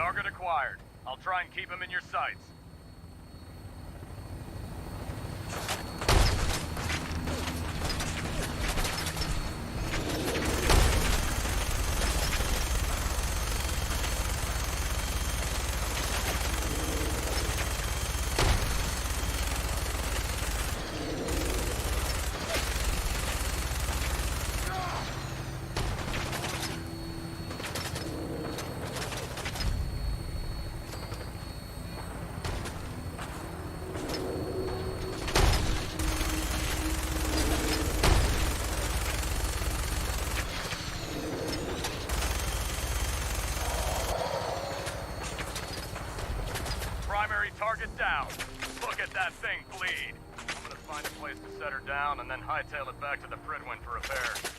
Target acquired. I'll try and keep him in your sights. Primary target down. Look at that thing bleed. I'm gonna find a place to set her down and then hightail it back to the Fridwin for repairs.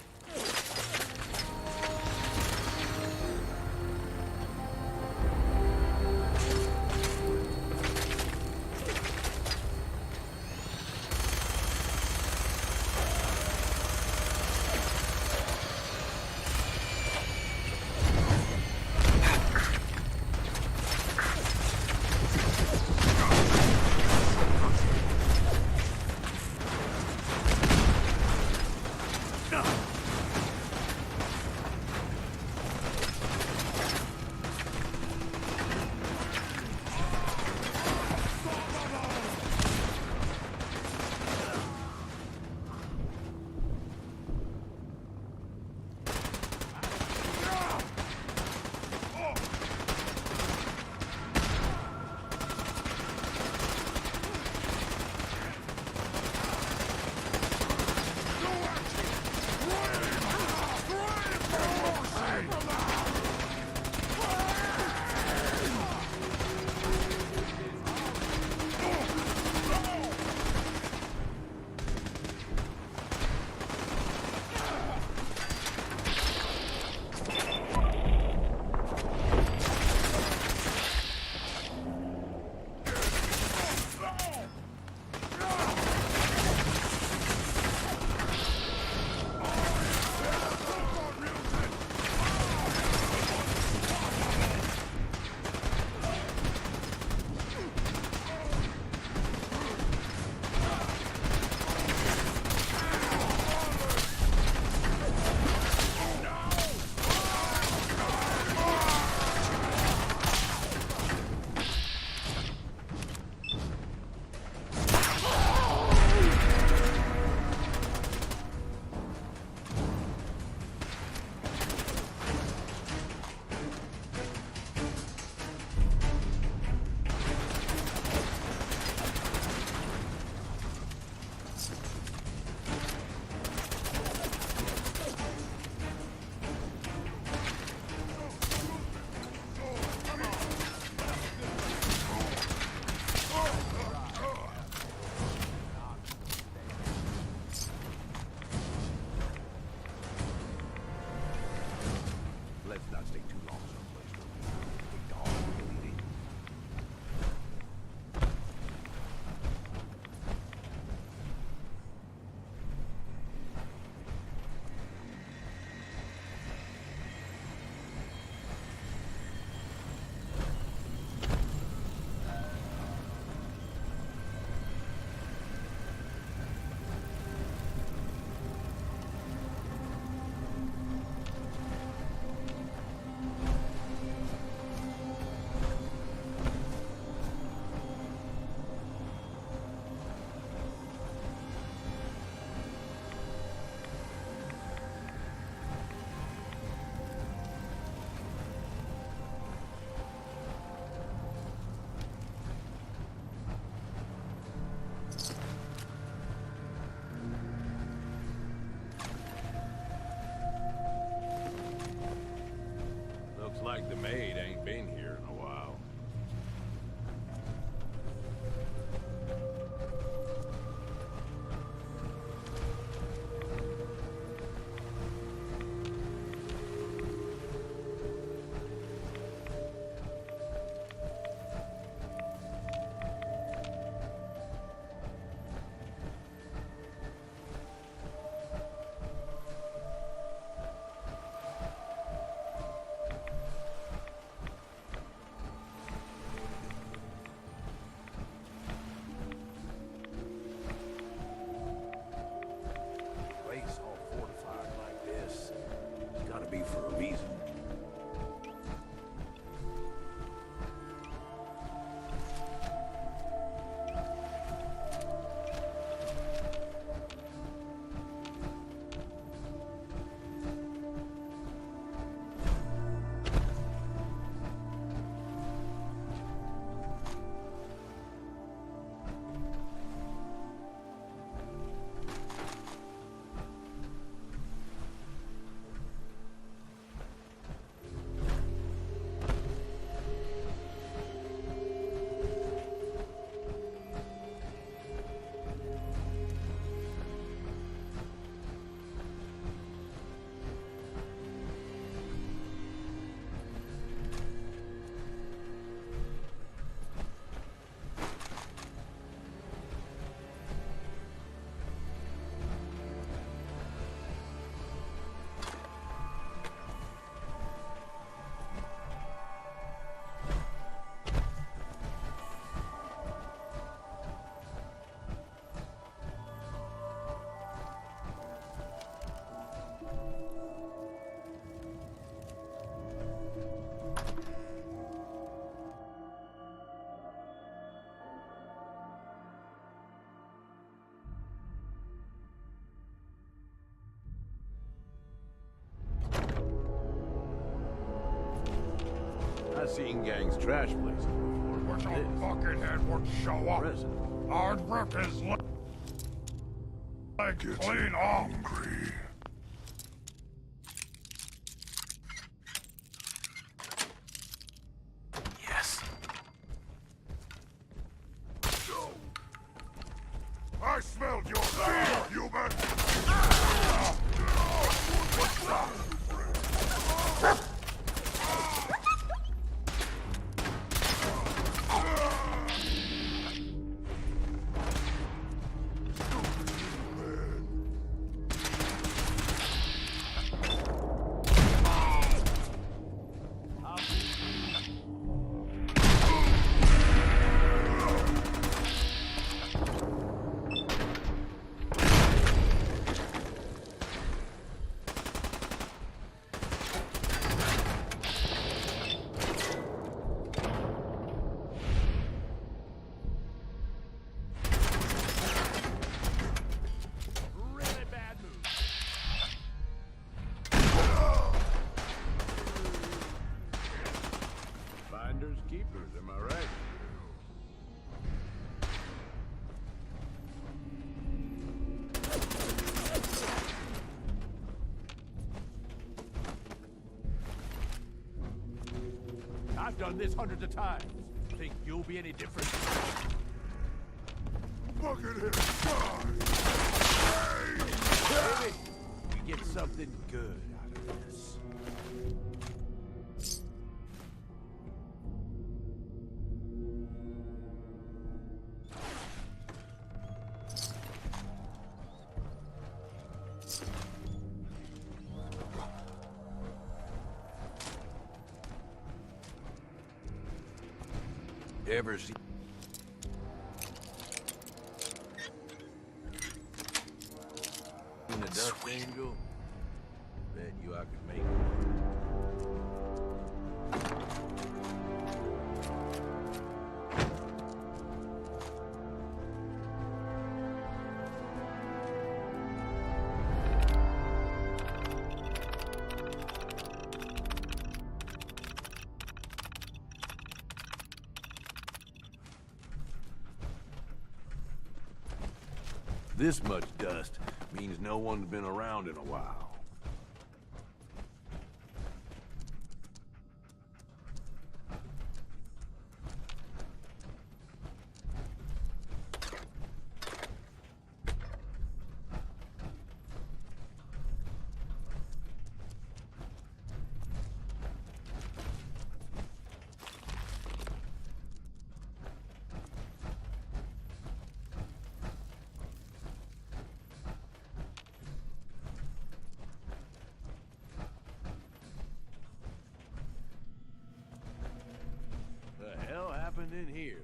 seen gangs trash places before. Wish a buckethead would show up. President. I'd rip his leg clean hungry. Yes. I smelled your fear, human! Finders keepers, am I right? I've done this hundreds of times. Think you'll be any different? Buckethead, die! Maybe we get something good out of this. Ever seen a dust angel? Bet you I could make one. This much dust means no one's been around in a while. The hell happened in here?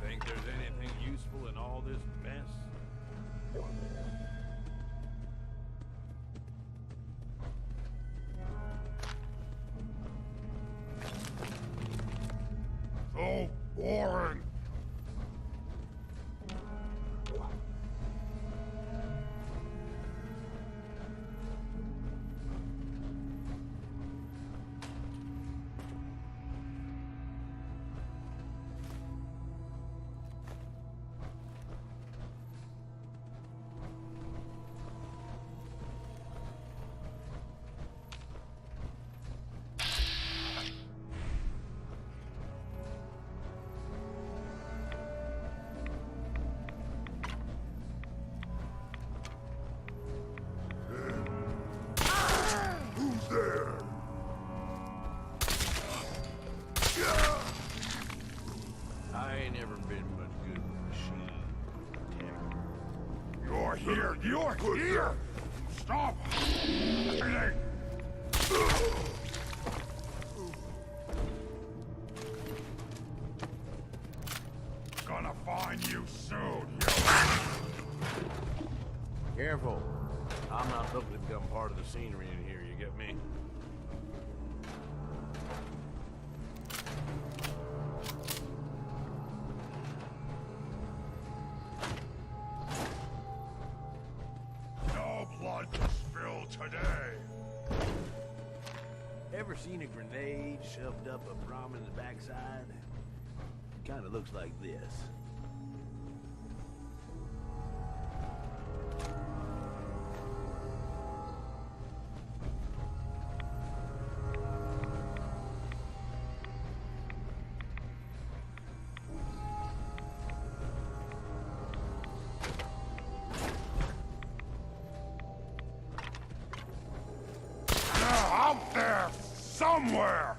Think there's anything useful in all this mess? So boring. here! You're here! Stop! Hiding! Gonna find you soon, you... Careful. I'm not looking to become part of the scenery in here, you get me? No blood to spill today! Ever seen a grenade shoved up a Brom in the backside? Kinda looks like this. They're out there! Somewhere!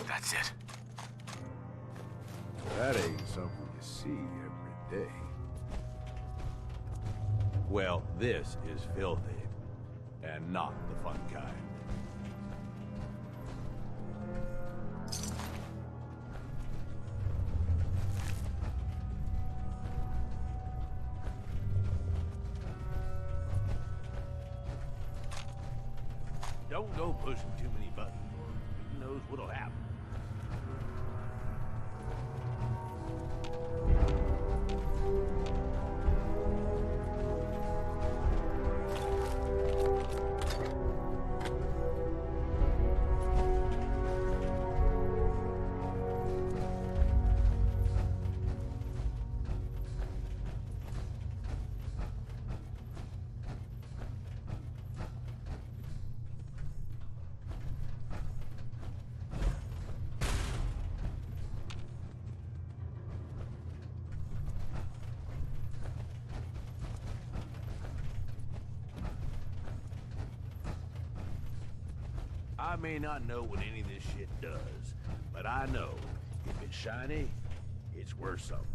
That's it. That ain't something you see every day. Well, this is filthy. And not the fun kind. Don't go pushing too many buttons, or who knows what'll happen. I may not know what any of this shit does, but I know if it's shiny, it's worth something.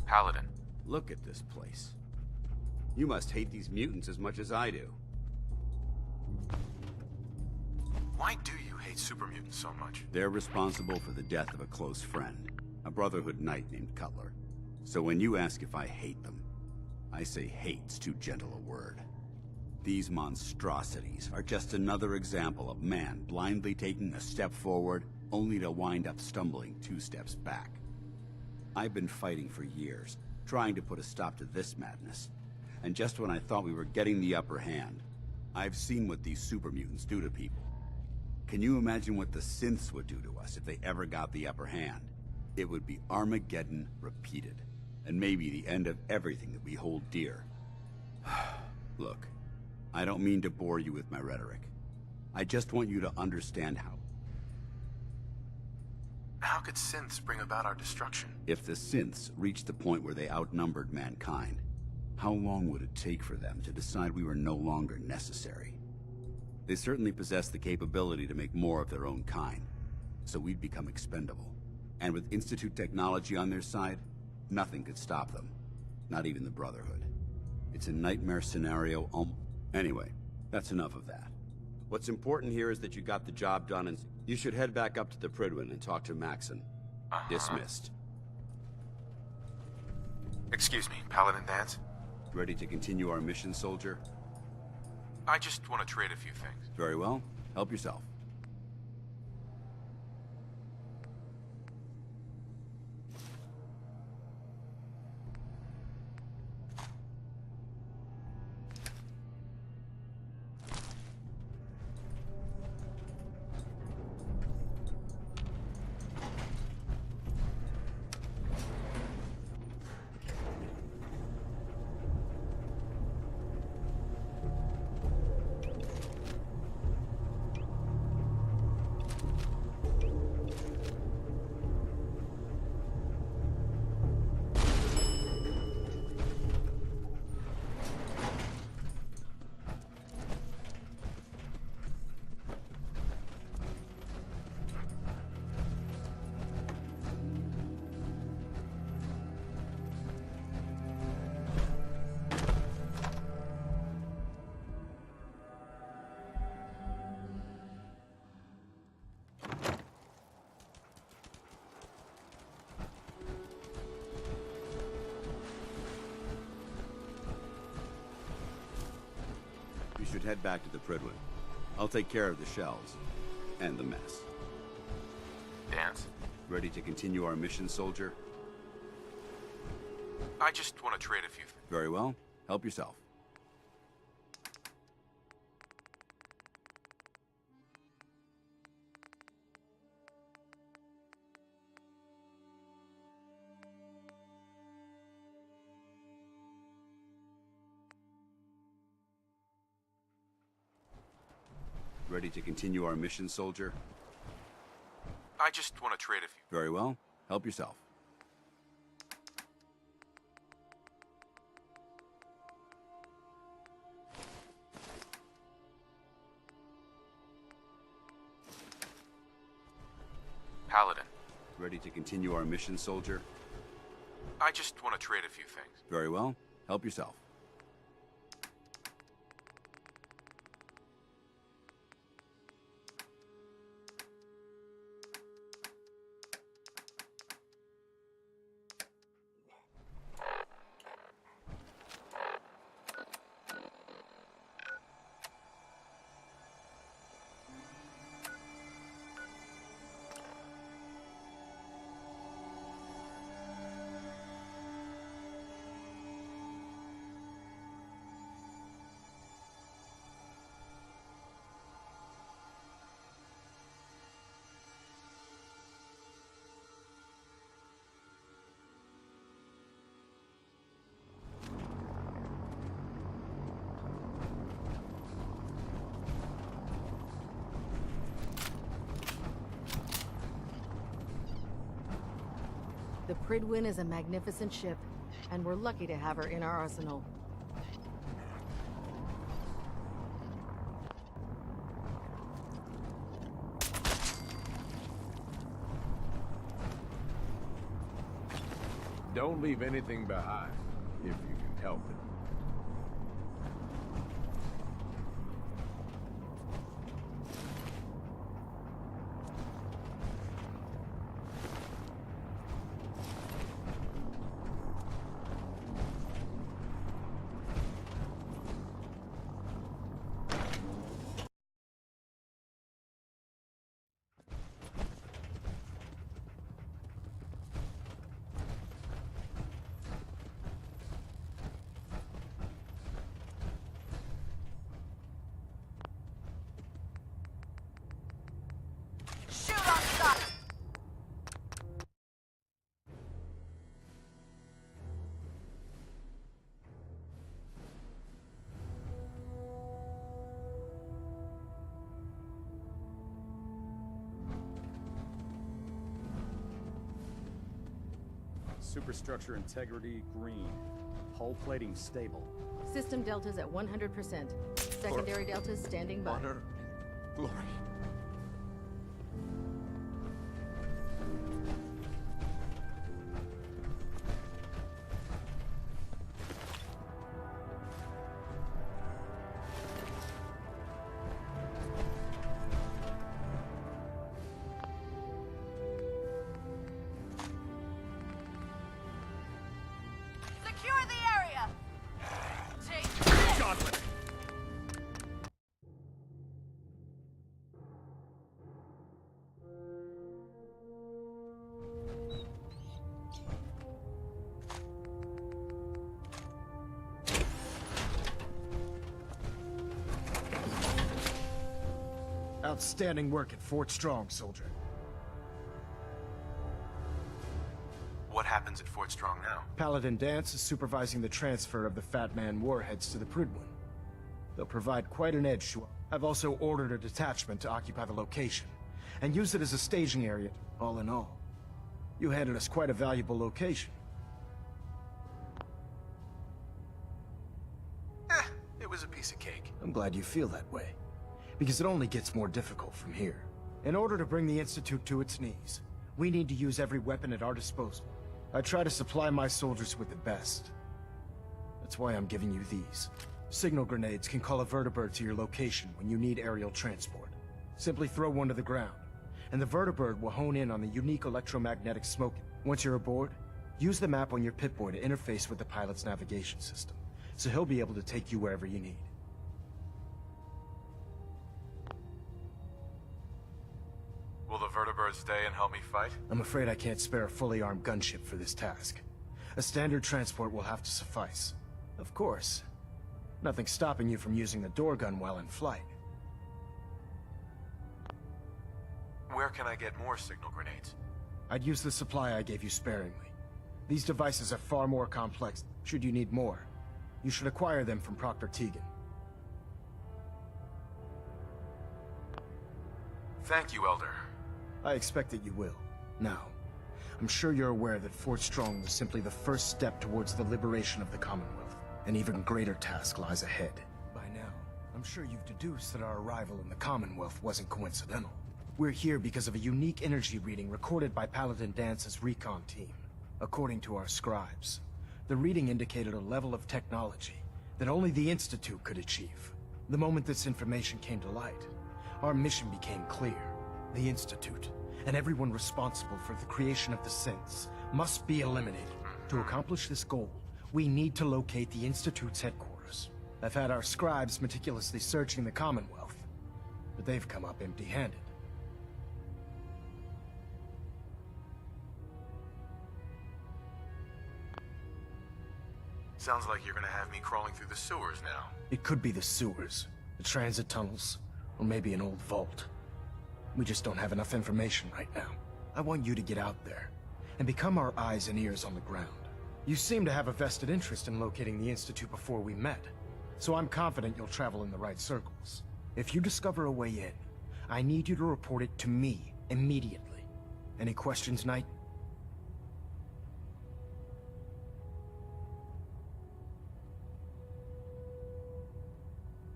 Paladin. Look at this place. You must hate these mutants as much as I do. Why do you hate super mutants so much? They're responsible for the death of a close friend, a Brotherhood knight named Cutler. So when you ask if I hate them, I say hate's too gentle a word. These monstrosities are just another example of man blindly taking a step forward, only to wind up stumbling 2 steps back. I've been fighting for years, trying to put a stop to this madness. And just when I thought we were getting the upper hand, I've seen what these super mutants do to people. Can you imagine what the synths would do to us if they ever got the upper hand? It would be Armageddon repeated, and maybe the end of everything that we hold dear. Look, I don't mean to bore you with my rhetoric. I just want you to understand How could synths bring about our destruction? if the synths reached the point where they outnumbered mankind, How long would it take for them to decide we were no longer necessary? They certainly possess the capability to make more of their own kind, so we'd become expendable. And with Institute technology on their side, nothing could stop them. Not even the Brotherhood. It's a nightmare scenario. Anyway, that's enough of that. What's important here is that you got the job done, and you should head back up to the Pridwin and talk to Maxon. Dismissed. Excuse me, Paladin Dance? Ready to continue our mission, soldier? I just want to trade a few things. Very well. Help yourself. You should head back to the Pridwin. I'll take care of the shells. And the mess. Dance? Ready to continue our mission, soldier? I just want to trade a few things. Very well. Help yourself. Ready to continue our mission, soldier? I just want to trade a few. Very well. Help yourself. Paladin. Ready to continue our mission, soldier? I just want to trade a few things. Very well. Help yourself. The Pridwin is a magnificent ship, and we're lucky to have her in our arsenal. Don't leave anything behind, if you can help it. Superstructure integrity, green. Hull plating stable. System deltas at 100%. Secondary deltas standing by. Honor, glory. Secure the area! Take this! Outstanding work at Fort Strong, soldier. What happens at Fort Strong now? Paladin Dance is supervising the transfer of the Fat Man warheads to the Prydwen. They'll provide quite an edge to. I've also ordered a detachment to occupy the location, and use it as a staging area. All in all, you handed us quite a valuable location. It was a piece of cake. I'm glad you feel that way, because it only gets more difficult from here. In order to bring the Institute to its knees, we need to use every weapon at our disposal. I try to supply my soldiers with the best. That's why I'm giving you these. Signal grenades can call a vertibird to your location when you need aerial transport. Simply throw one to the ground, and the vertibird will hone in on the unique electromagnetic smoke. Once you're aboard, use the map on your Pip-Boy to interface with the pilot's navigation system, so he'll be able to take you wherever you need. Will the vertibird stay and help me fight? I'm afraid I can't spare a fully armed gunship for this task. A standard transport will have to suffice. Of course, nothing's stopping you from using the door gun while in flight. Where can I get more signal grenades? I'd use the supply I gave you sparingly. These devices are far more complex. Should you need more, you should acquire them from Proctor Tegan. Thank you, Elder. I expect that you will. Now, I'm sure you're aware that Fort Strong was simply the first step towards the liberation of the Commonwealth. An even greater task lies ahead. By now, I'm sure you've deduced that our arrival in the Commonwealth wasn't coincidental. We're here because of a unique energy reading recorded by Paladin Dance's recon team. According to our scribes, the reading indicated a level of technology that only the Institute could achieve. The moment this information came to light, our mission became clear. The Institute, and everyone responsible for the creation of the synths, must be eliminated. To accomplish this goal, we need to locate the Institute's headquarters. I've had our scribes meticulously searching the Commonwealth, but they've come up empty-handed. Sounds like you're gonna have me crawling through the sewers now. It could be the sewers, the transit tunnels, or maybe an old vault. We just don't have enough information right now. I want you to get out there and become our eyes and ears on the ground. You seem to have a vested interest in locating the Institute before we met, so I'm confident you'll travel in the right circles. If you discover a way in, I need you to report it to me immediately. Any questions, Knight?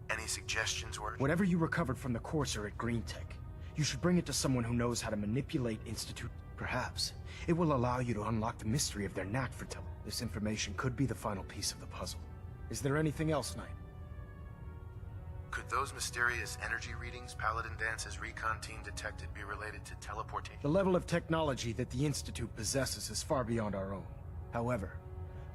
Any suggestions, Word? Whatever you recovered from the Courser at Green Tech, you should bring it to someone who knows how to manipulate Institute. Perhaps it will allow you to unlock the mystery of their knack for telling. This information could be the final piece of the puzzle. Is there anything else, Knight? Could those mysterious energy readings Paladin Dance's recon team detected be related to teleportation? The level of technology that the Institute possesses is far beyond our own. However,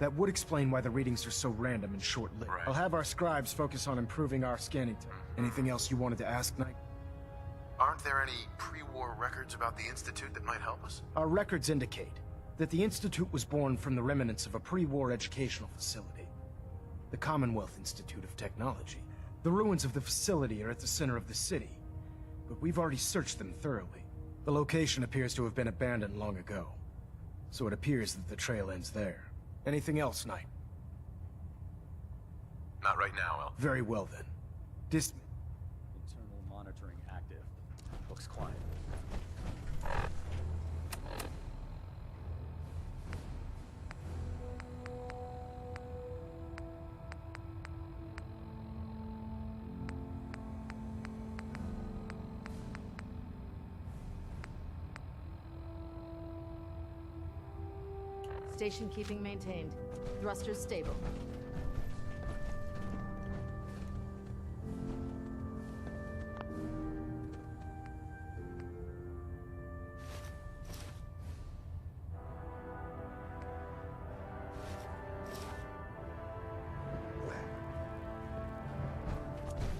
that would explain why the readings are so random and short-lived. Right. I'll have our scribes focus on improving our scanning tech. Anything else you wanted to ask, Knight? Aren't there any pre-war records about the Institute that might help us? Our records indicate that the Institute was born from the remnants of a pre-war educational facility, the Commonwealth Institute of Technology. The ruins of the facility are at the center of the city, but we've already searched them thoroughly. The location appears to have been abandoned long ago, so it appears that the trail ends there. Anything else, Knight? Not right now, El. Very well then. Internal monitoring active. Looks quiet. Station keeping maintained. Thrusters stable.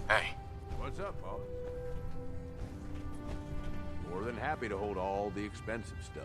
Hey, What's up, Paul? More than happy to hold all the expensive stuff.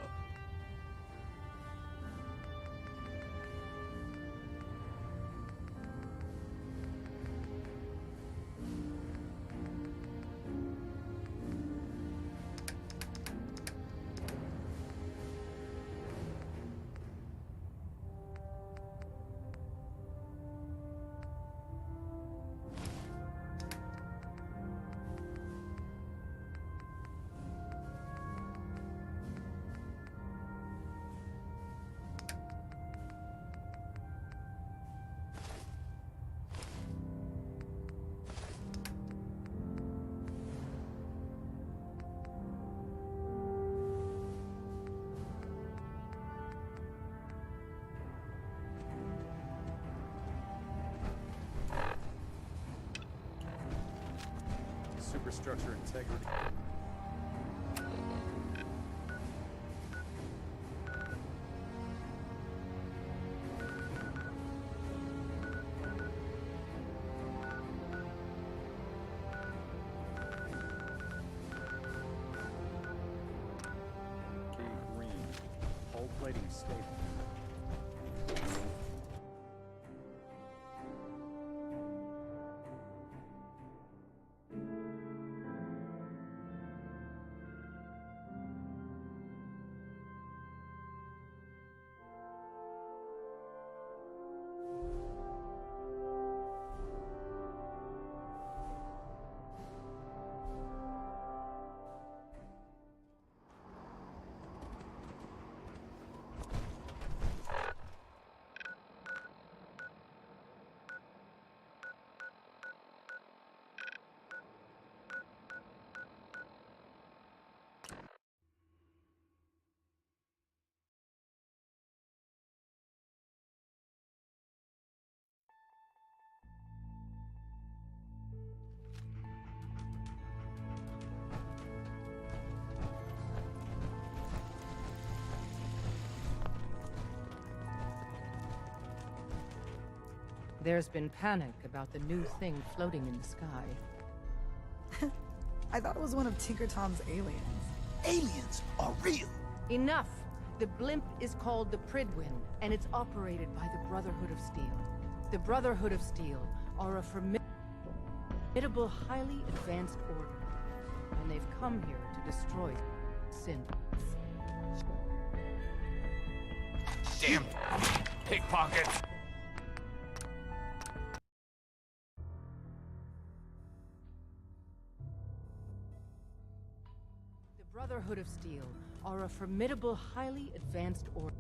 Superstructure integrity. Green. Hull plating stable. There's been panic about the new thing floating in the sky. I thought it was one of Tinker Tom's aliens. Aliens are real! Enough! The blimp is called the Pridwin, and it's operated by the Brotherhood of Steel. The Brotherhood of Steel are a formidable, highly advanced order, and they've come here to destroy synths. Damn pickpockets! The Brotherhood of Steel are a formidable, highly advanced order.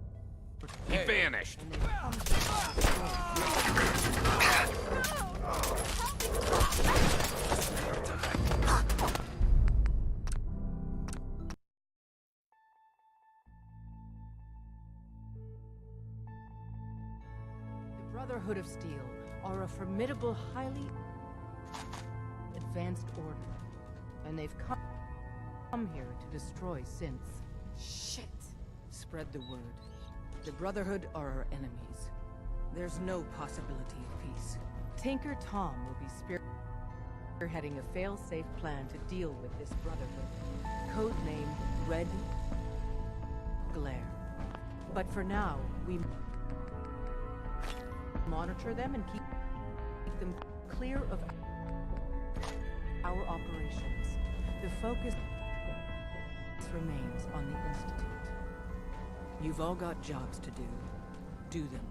He vanished! And they've come to destroy. The Brotherhood of Steel are a formidable, highly advanced order, and they've come here to destroy synths. Shit. Spread the word. The Brotherhood are our enemies. There's no possibility of peace. Tinker Tom will be spearheading a fail-safe plan to deal with this Brotherhood, codenamed Red Glare. But for now, we monitor them and keep them clear of our operations. The focus remains on the Institute. You've all got jobs to do. Do them.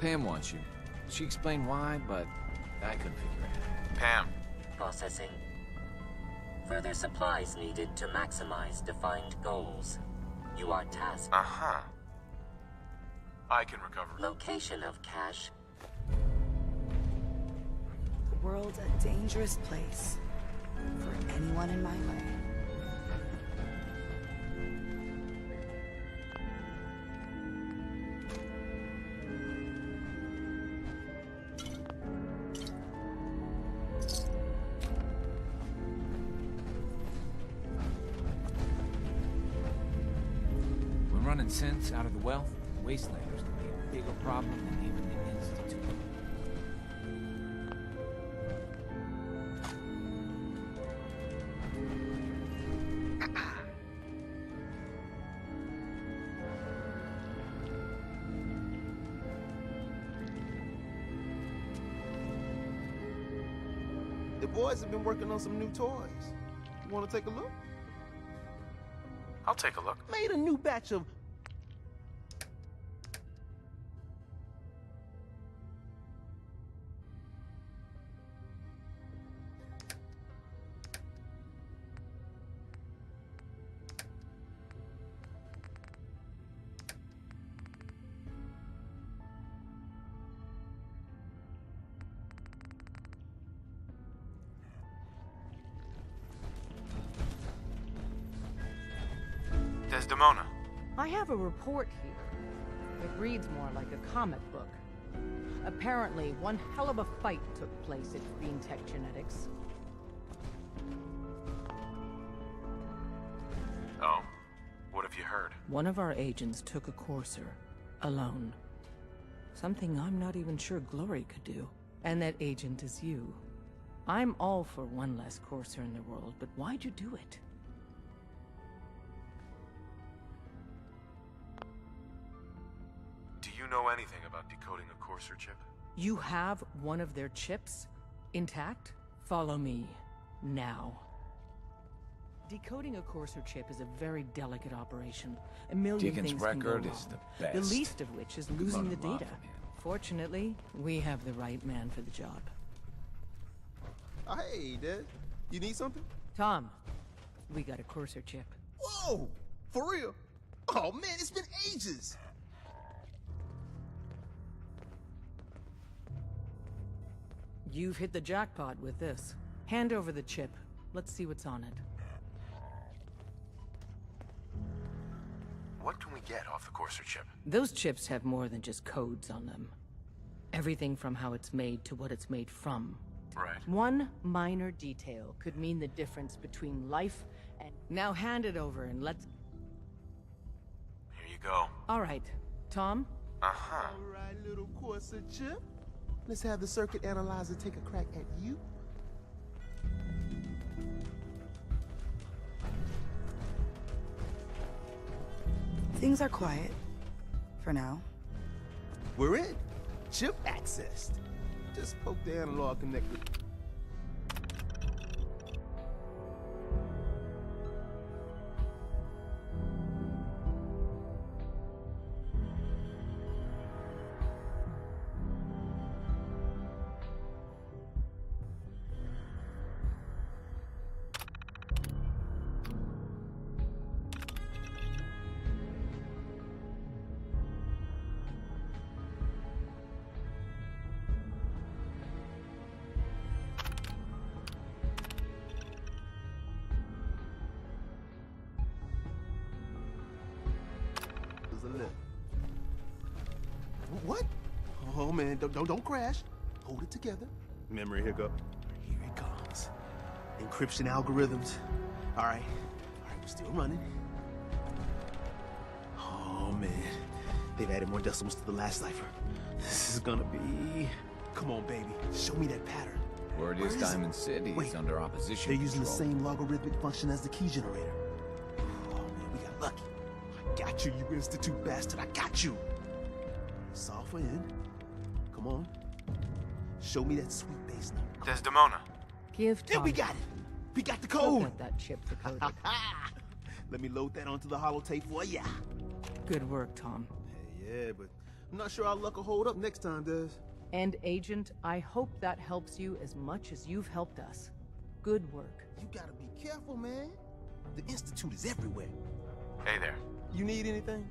Pam wants you. She explained why, but I couldn't figure it out. Pam. Processing. Further supplies needed to maximize defined goals. You are tasked. Uh-huh. I can recover. Location of cache. The world's a dangerous place. for anyone in my way. When running sense out of the well, Wastelanders can be a bigger problem than even the Institute. The boys have been working on some new toys. You want to take a look? I'll take a look. Made a new batch of... Desdemona. I have a report here. It reads more like a comic book. Apparently, one hell of a fight took place at Green Tech Genetics. Oh, what have you heard? One of our agents took a courser, alone. Something I'm not even sure Glory could do. And that agent is you. I'm all for one less courser in the world, but why'd you do it? Do you know anything about decoding a Courser chip? You have one of their chips intact? Follow me, now. Decoding a Courser chip is a very delicate operation. A million Deacon's things can go record wrong, is the best. the least of which is losing the Run 'em off data. him, man. Fortunately, we have the right man for the job. Hey, Des. You need something? Tom, we got a Courser chip. Whoa! For real? Oh, man, it's been ages! You've hit the jackpot with this. Hand over the chip. Let's see what's on it. What can we get off the Courser chip? Those chips have more than just codes on them. Everything from how it's made to what it's made from. Right. One minor detail could mean the difference between life and... Now hand it over and let's... Here you go. All right. Tom? Uh-huh. All right, little Courser chip. Let's have the circuit analyzer take a crack at you. Things are quiet. For now. We're in. Chip accessed. Just poke the analog connector. What? Oh man, don't crash. Hold it together. Memory hiccup. Here it comes. Encryption algorithms. All right, we're still running. Oh man, they've added more decimals to the last cipher. This is gonna be... Come on, baby, show me that pattern. Word is Diamond City is under opposition They're using the control. same logarithmic function as the key generator. Oh man, we got lucky. I got you, you Institute bastard. I got you. Solve for N. Come on. Show me that sweet bass number. Desdemona. Give Tom... Yeah, we got it. We got the Look code. at that chip decoded. Let me load that onto the holotape for ya. Good work, Tom. Hey, yeah, but I'm not sure our luck will hold up next time, Des. And Agent, I hope that helps you as much as you've helped us. Good work. You gotta be careful, man. The Institute is everywhere. Hey there. You need anything?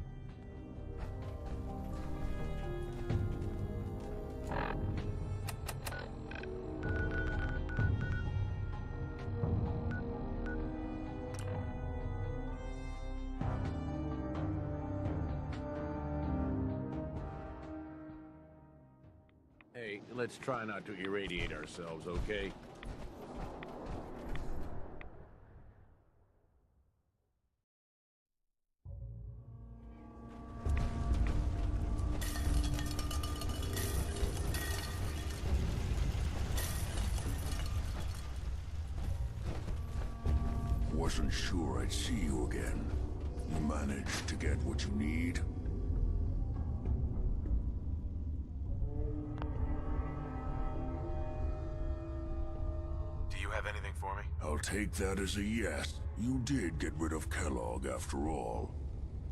Let's try not to irradiate ourselves, okay? Wasn't sure I'd see you again. You managed to get what you need? Do you have anything for me? I'll take that as a yes. You did get rid of Kellogg after all.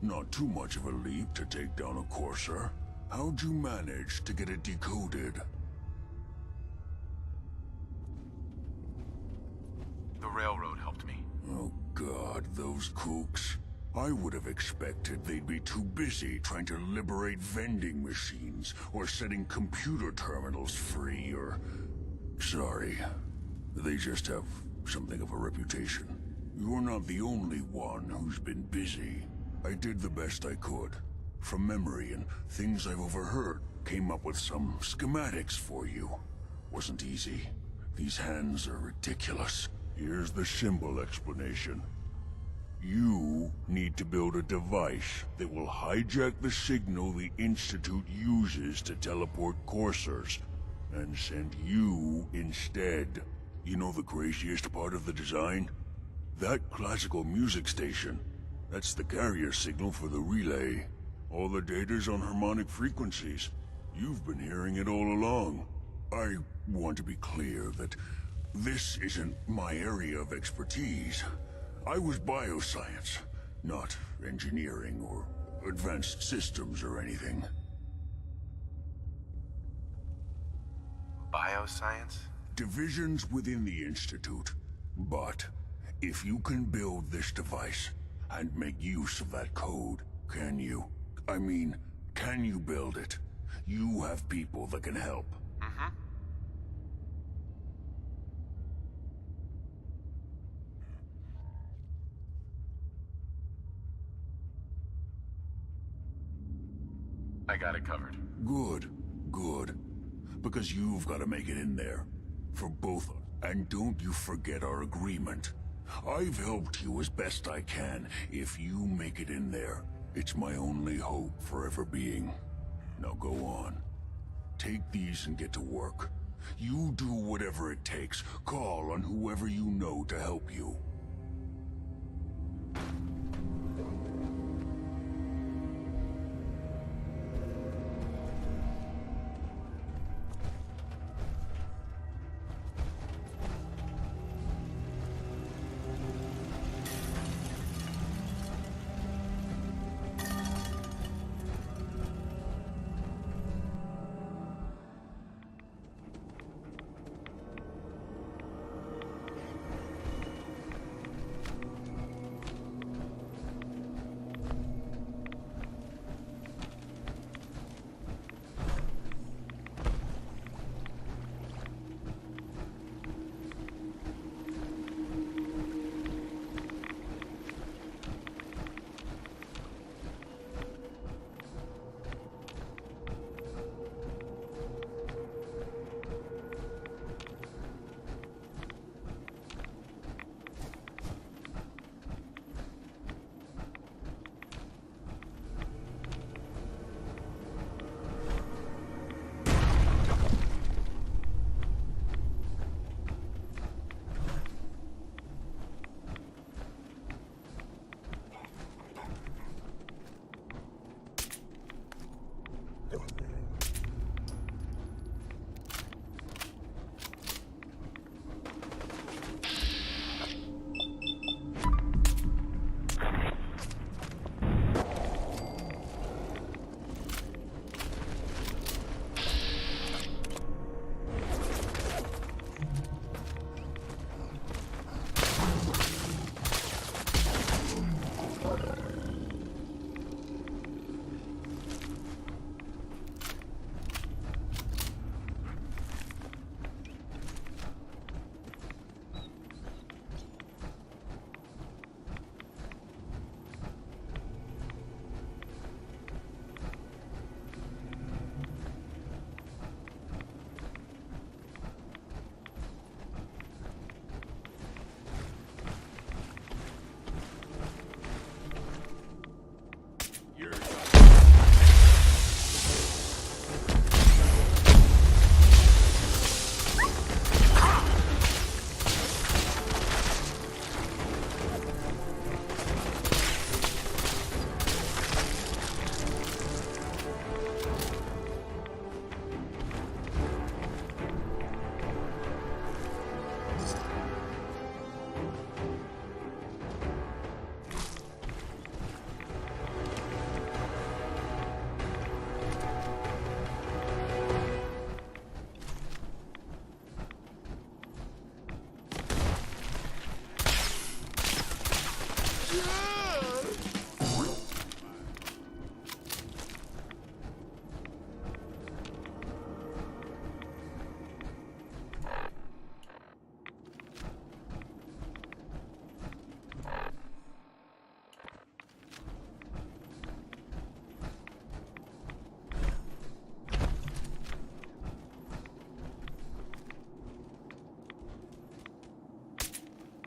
Not too much of a leap to take down a Courser. How'd you manage to get it decoded? The railroad helped me. Oh God, those kooks. I would have expected they'd be too busy trying to liberate vending machines or setting computer terminals free or... Sorry. They just have something of a reputation. You're not the only one who's been busy. I did the best I could. From memory and things I've overheard, came up with some schematics for you. Wasn't easy. These hands are ridiculous. Here's the symbol explanation. You need to build a device that will hijack the signal the Institute uses to teleport coursers, and send you instead. You know the craziest part of the design? That classical music station. That's the carrier signal for the relay. All the data's on harmonic frequencies. You've been hearing it all along. I want to be clear that this isn't my area of expertise. I was bioscience, not engineering or advanced systems or anything. Bioscience? Divisions within the Institute. But if you can build this device and make use of that code, can you? I mean, can you build it? You have people that can help. Mm-hmm. I got it covered. Good, good. Because you've got to make it in there. For both of us. And don't you forget our agreement. I've helped you as best I can. If you make it in there, it's my only hope for ever being. Now go on. Take these and get to work. You do whatever it takes. Call on whoever you know to help you.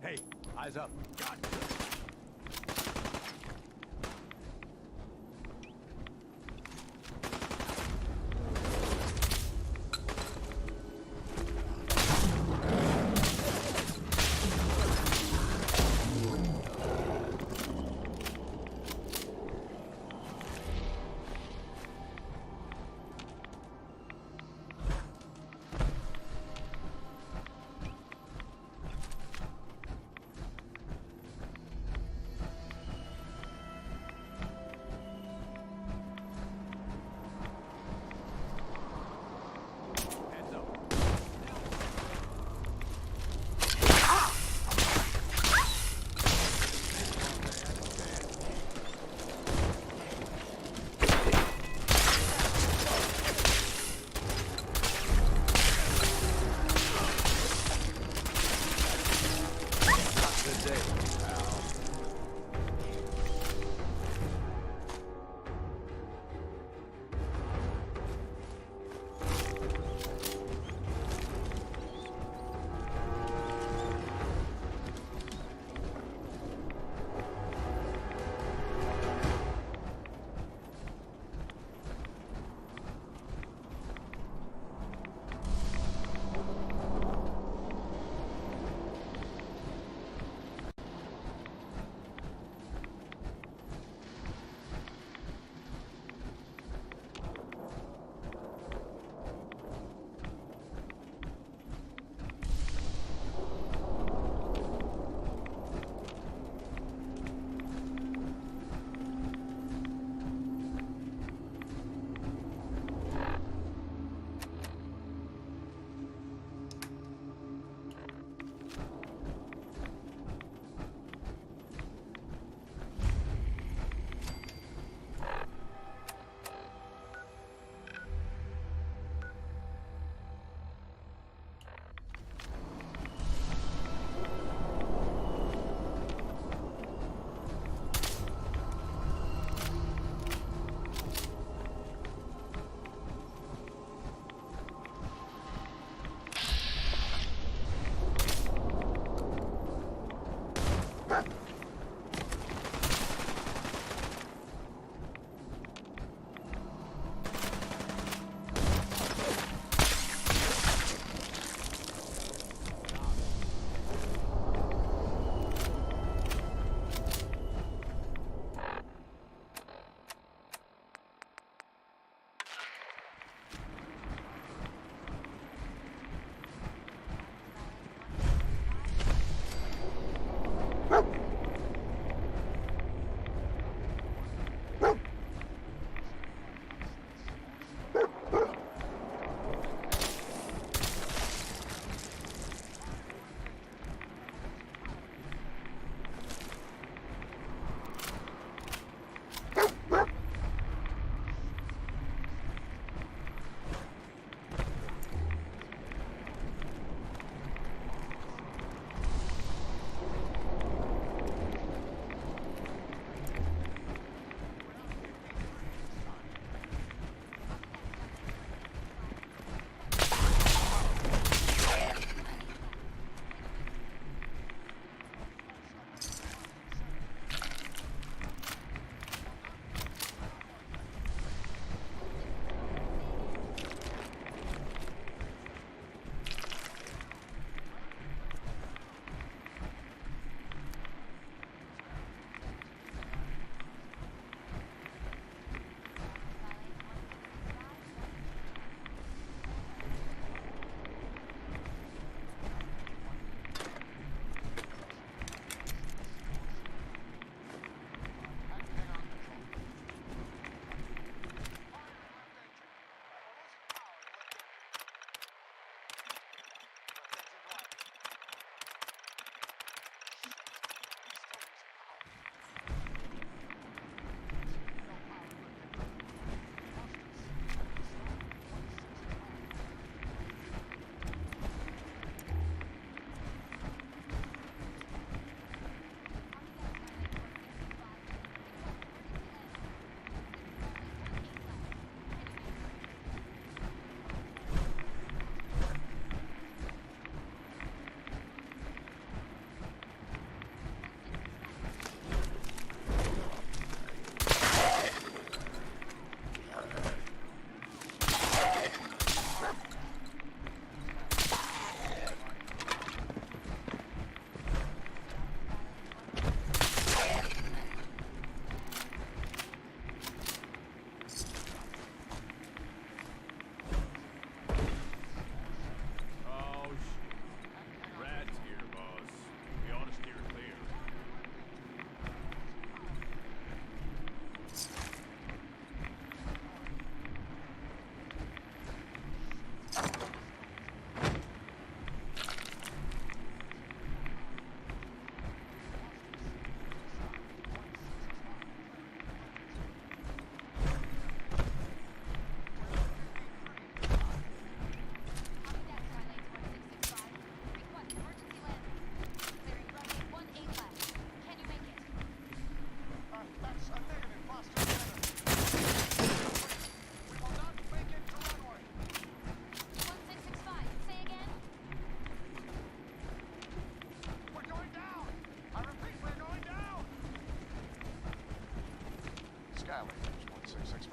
Hey, eyes up. Got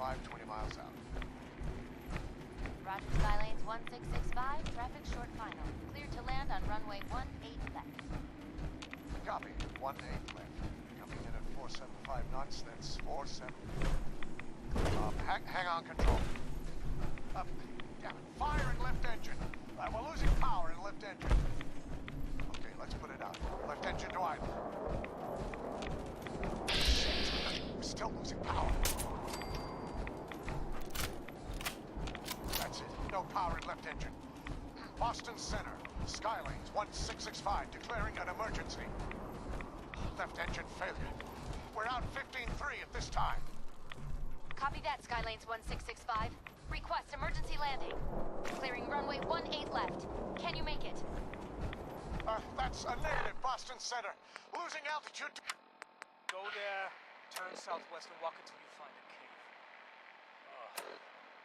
1665, 20 miles out. Roger, Skylanes 1665, traffic short final. Cleared to land on runway 18 left. Copy, 18 left. Coming in at 475 knots, that's 47. Hang on, control. Damn it, fire in left engine. We're losing power in left engine. Okay, let's put it out. Left engine to idle. Shit, we're still losing power. That's it, no power in left engine. Boston Center, Skylanes 1665, declaring an emergency. Left engine failure. We're out 15-3 at this time. Copy that, Skylanes 1665. Request emergency landing. Clearing runway 18 left. Can you make it? That's a negative, Boston Center. Losing altitude. Go there, turn southwest and walk until you find a cave.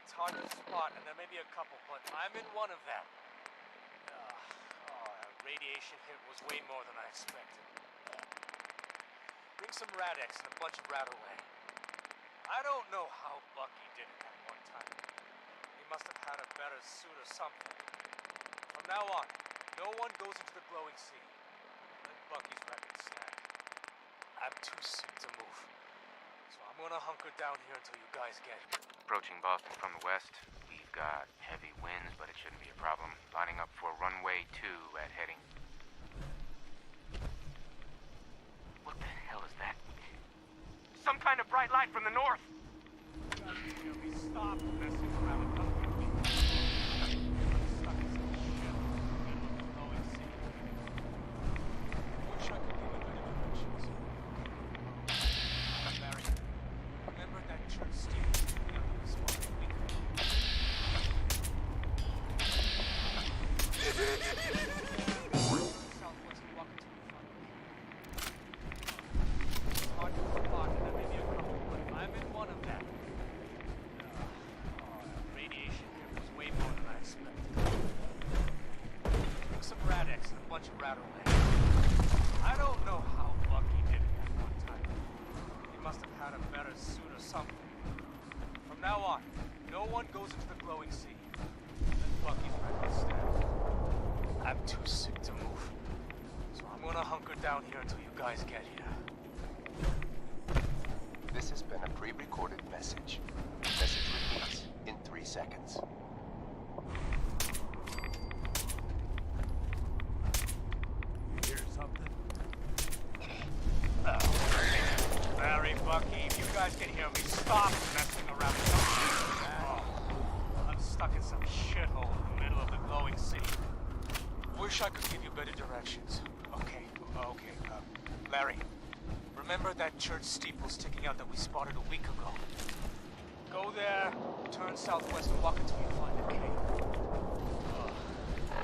It's hard to spot, and there may be a couple, but I'm in one of them. Radiation hit was way more than I expected. Bring some Rad-X and a bunch of Rat-Away. I don't know how Bucky did it that one time. He must have had a better suit or something. From now on, no one goes into the glowing sea. Let Bucky's record stand. I'm too sick to move. So I'm gonna hunker down here until you guys get here. Approaching Boston from the west. We've got heavy winds, but it shouldn't be a problem. Lining up for runway 2 at heading. What the hell is that? Some kind of bright light from the north! Stop messing around and come with me. I'm stuck in some shit. Glowing sea. Wish I could give you better directions. Larry, remember that church steeple we spotted a week ago? Southwest and walk until you find it. It's hard to spot, and there may be a couple, but I'm in one of them. Radiation here was way more than I expected. Bring some Rad-X and a bunch of Rat-Away. I don't know how Bucky did it that one time. He must have had a better suit or something. From now on, no one goes into the glowing sea. Let Bucky's record stand. I'm too sick to move. So I'm gonna hunker down here until you guys get here. This has been a pre-recorded message. Message repeats in 3 seconds. Hear something? Larry, Bucky, if you guys can hear me, stop messing around. I'm stuck in some shithole in the middle of the glowing city. Wish I could give you better directions. Okay. Larry, remember that church steeple sticking out that we spotted a week ago? Go there, turn southwest and walk until you find a cave.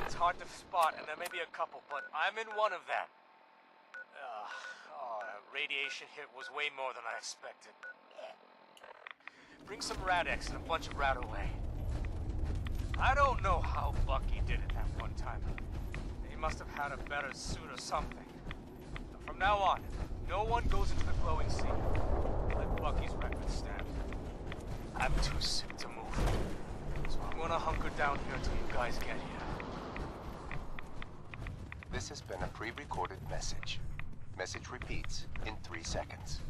It's hard to spot, and there may be a couple, but I'm in one of them. Radiation hit was way more than I expected. Bring some Rad-X and a bunch of Rat-Away. I don't know how Bucky did it that one time. He must have had a better suit or something. From now on, no one goes into the glowing sea. Let Bucky's record stand. I'm too sick to move. So I'm gonna hunker down here until you guys get here. This has been a pre-recorded message. Message repeats in 3 seconds.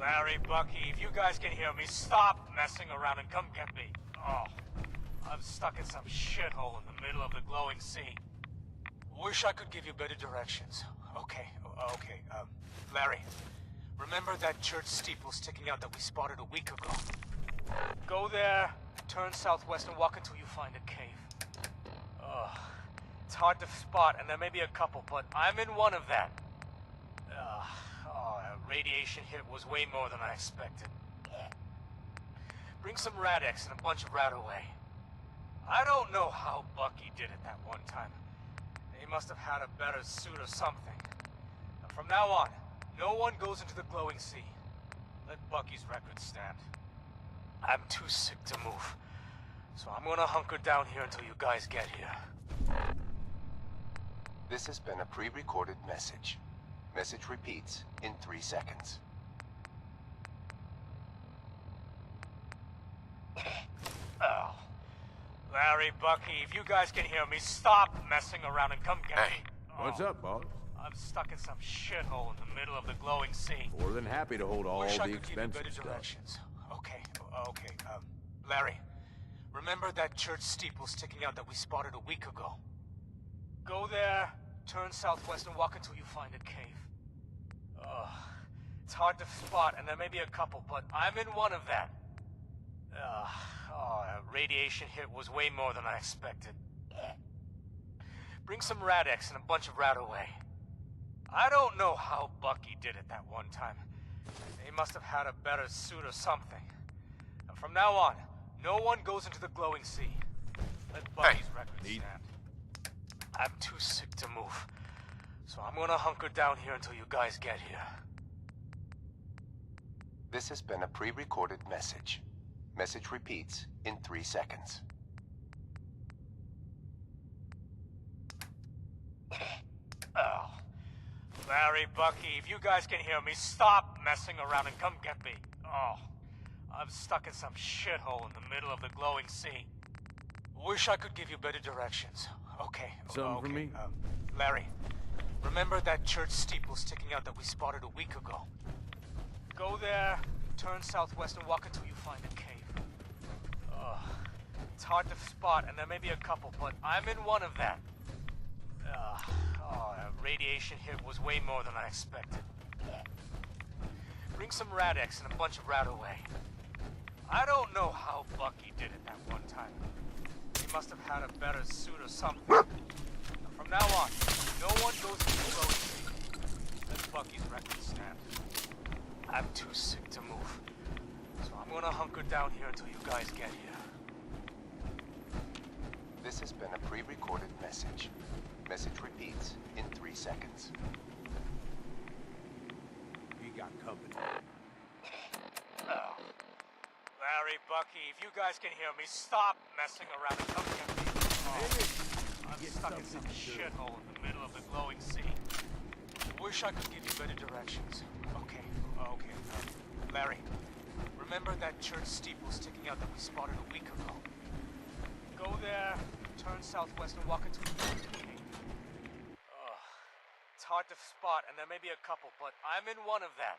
Larry, Bucky, if you guys can hear me, stop messing around and come get me. I'm stuck in some shithole in the middle of the glowing sea. Wish I could give you better directions. Okay. Larry, remember that church steeple sticking out that we spotted a week ago? Go there, turn southwest and walk until you find a cave. It's hard to spot, and there may be a couple, but I'm in one of them. Radiation hit was way more than I expected. Bring some Rad-X and a bunch of Rat-Away. I don't know how Bucky did it that one time. He must have had a better suit or something. From now on, no one goes into the glowing sea. Let Bucky's record stand. I'm too sick to move. So I'm gonna hunker down here until you guys get here. This has been a pre-recorded message. Message repeats in 3 seconds. Oh. Larry, Bucky, if you guys can hear me, stop messing around and come get me. What's up, boss? I'm stuck in some shithole in the middle of the glowing sea. More than happy to hold all Wish I the could give you better expensive stuff. directions. Okay. Larry, remember that church steeple sticking out that we spotted a week ago? Go there, turn southwest and walk until you find a cave. It's hard to spot, and there may be a couple, but I'm in one of them. That radiation hit was way more than I expected. Bring some Rad-X and a bunch of Rat-Away. I don't know how Bucky did it that one time. They must have had a better suit or something. And from now on, no one goes into the glowing sea. Let Bucky's record stand. I'm too sick to move, so I'm gonna hunker down here until you guys get here. This has been a pre-recorded message. Message repeats in 3 seconds. Oh. Larry, Bucky, if you guys can hear me, stop messing around and come get me. I'm stuck in some shithole in the middle of the glowing sea. Wish I could give you better directions. Okay. Something for me? Larry, remember that church steeple sticking out that we spotted a week ago? Go there, turn southwest and walk until you find a cave. It's hard to spot, and there may be a couple, but I'm in one of them. That radiation hit was way more than I expected. Bring some Rad-X and a bunch of Rat-Away. I don't know how Bucky did it that one time. He must have had a better suit or something. From now on, no one goes into the glowing sea. Let Bucky's record stand. I'm too sick to move, so I'm gonna hunker down here until you guys get here. This has been a pre-recorded message. Message repeats in 3 seconds. We got company. Larry, Bucky, if you guys can hear me, stop messing around and come get me. I'm stuck in some shithole in the middle of the glowing sea. Wish I could give you better directions. Okay. Larry, remember that church steeple sticking out that we spotted a week ago? Go there, turn southwest and walk until you find a cave. It's hard to spot, and there may be a couple, but I'm in one of them.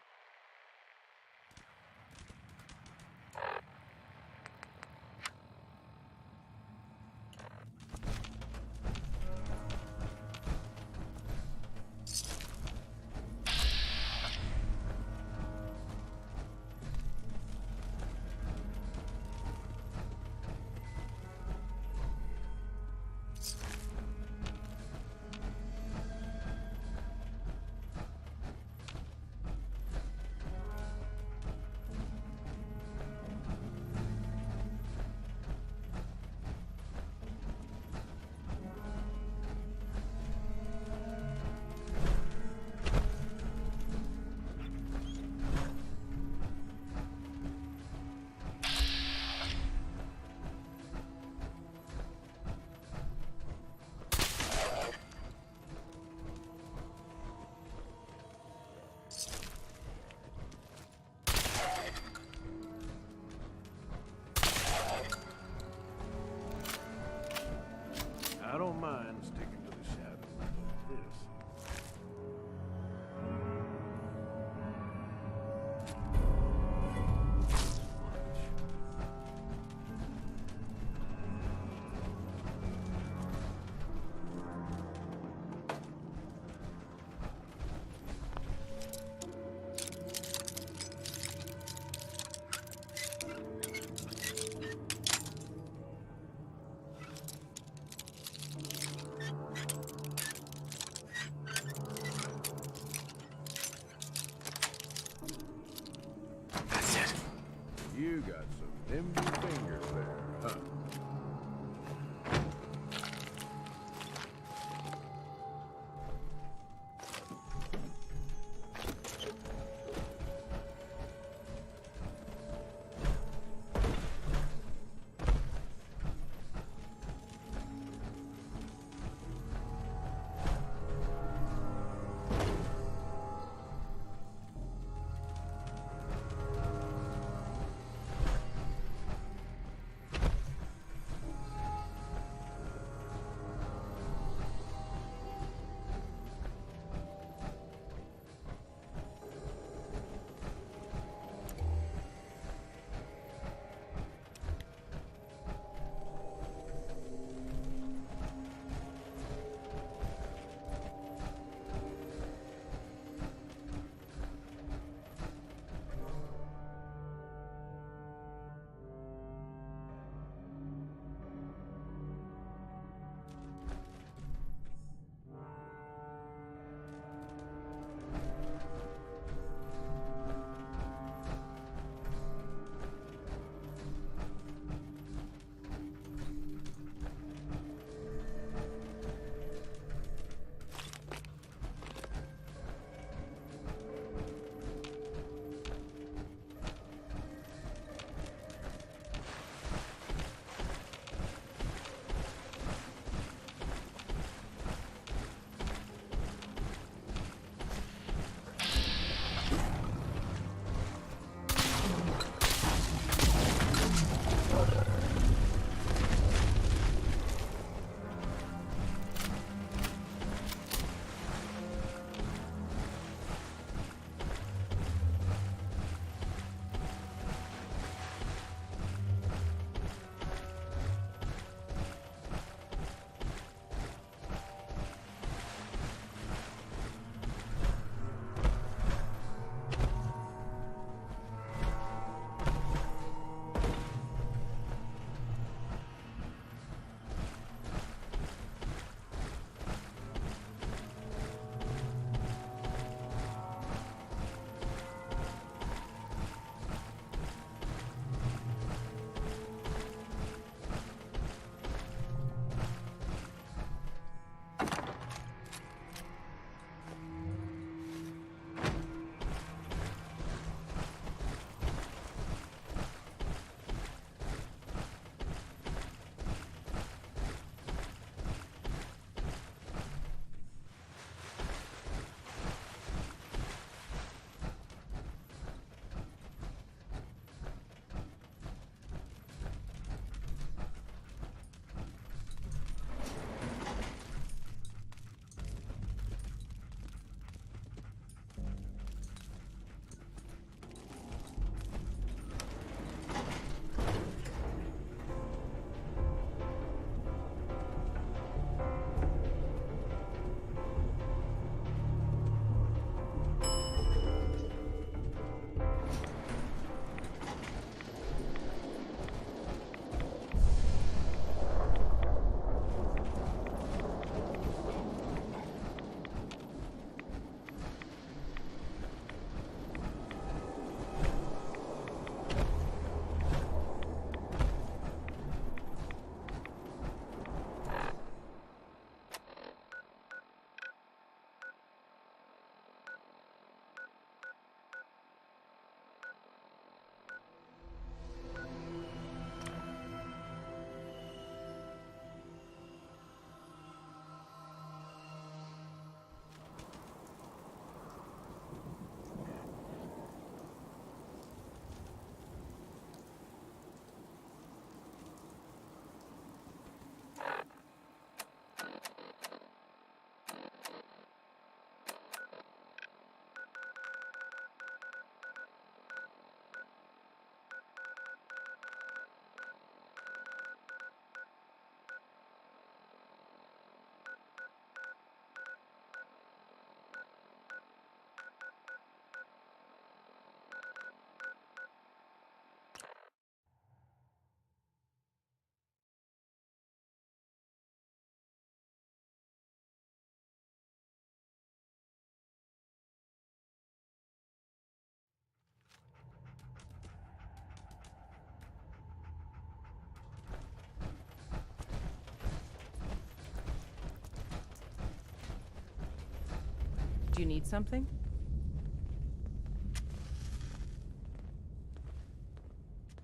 Did you need something?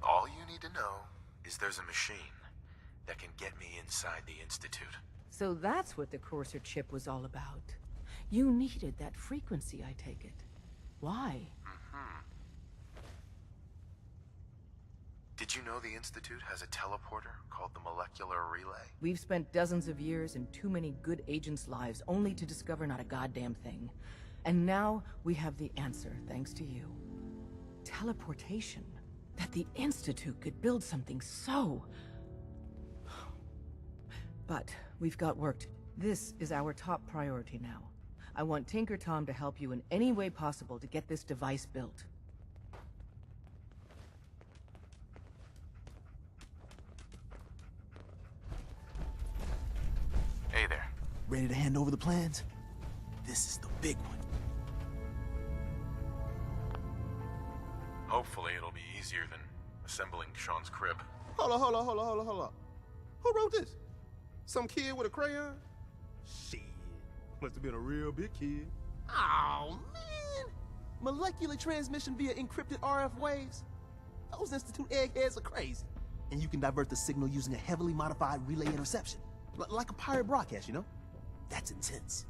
All you need to know is there's a machine that can get me inside the Institute. So that's what the Courser chip was all about. You needed that frequency, I take it. Why? Did you know the Institute has a teleporter called the Molecular Relay? We've spent dozens of years and too many good agents' lives only to discover not a goddamn thing. And now we have the answer, thanks to you. Teleportation. That the Institute could build something so... But we've got work to do. This is our top priority now. I want Tinker Tom to help you in any way possible to get this device built. Hey there. Ready to hand over the plans? This is the big one. Hopefully it'll be easier than assembling Shaun's crib. Hold on. Who wrote this? Some kid with a crayon? Shit. Must have been a real big kid. Oh, man. Molecular transmission via encrypted RF waves? Those Institute eggheads are crazy. And you can divert the signal using a heavily modified relay interception. Like a pirate broadcast, you know? That's intense.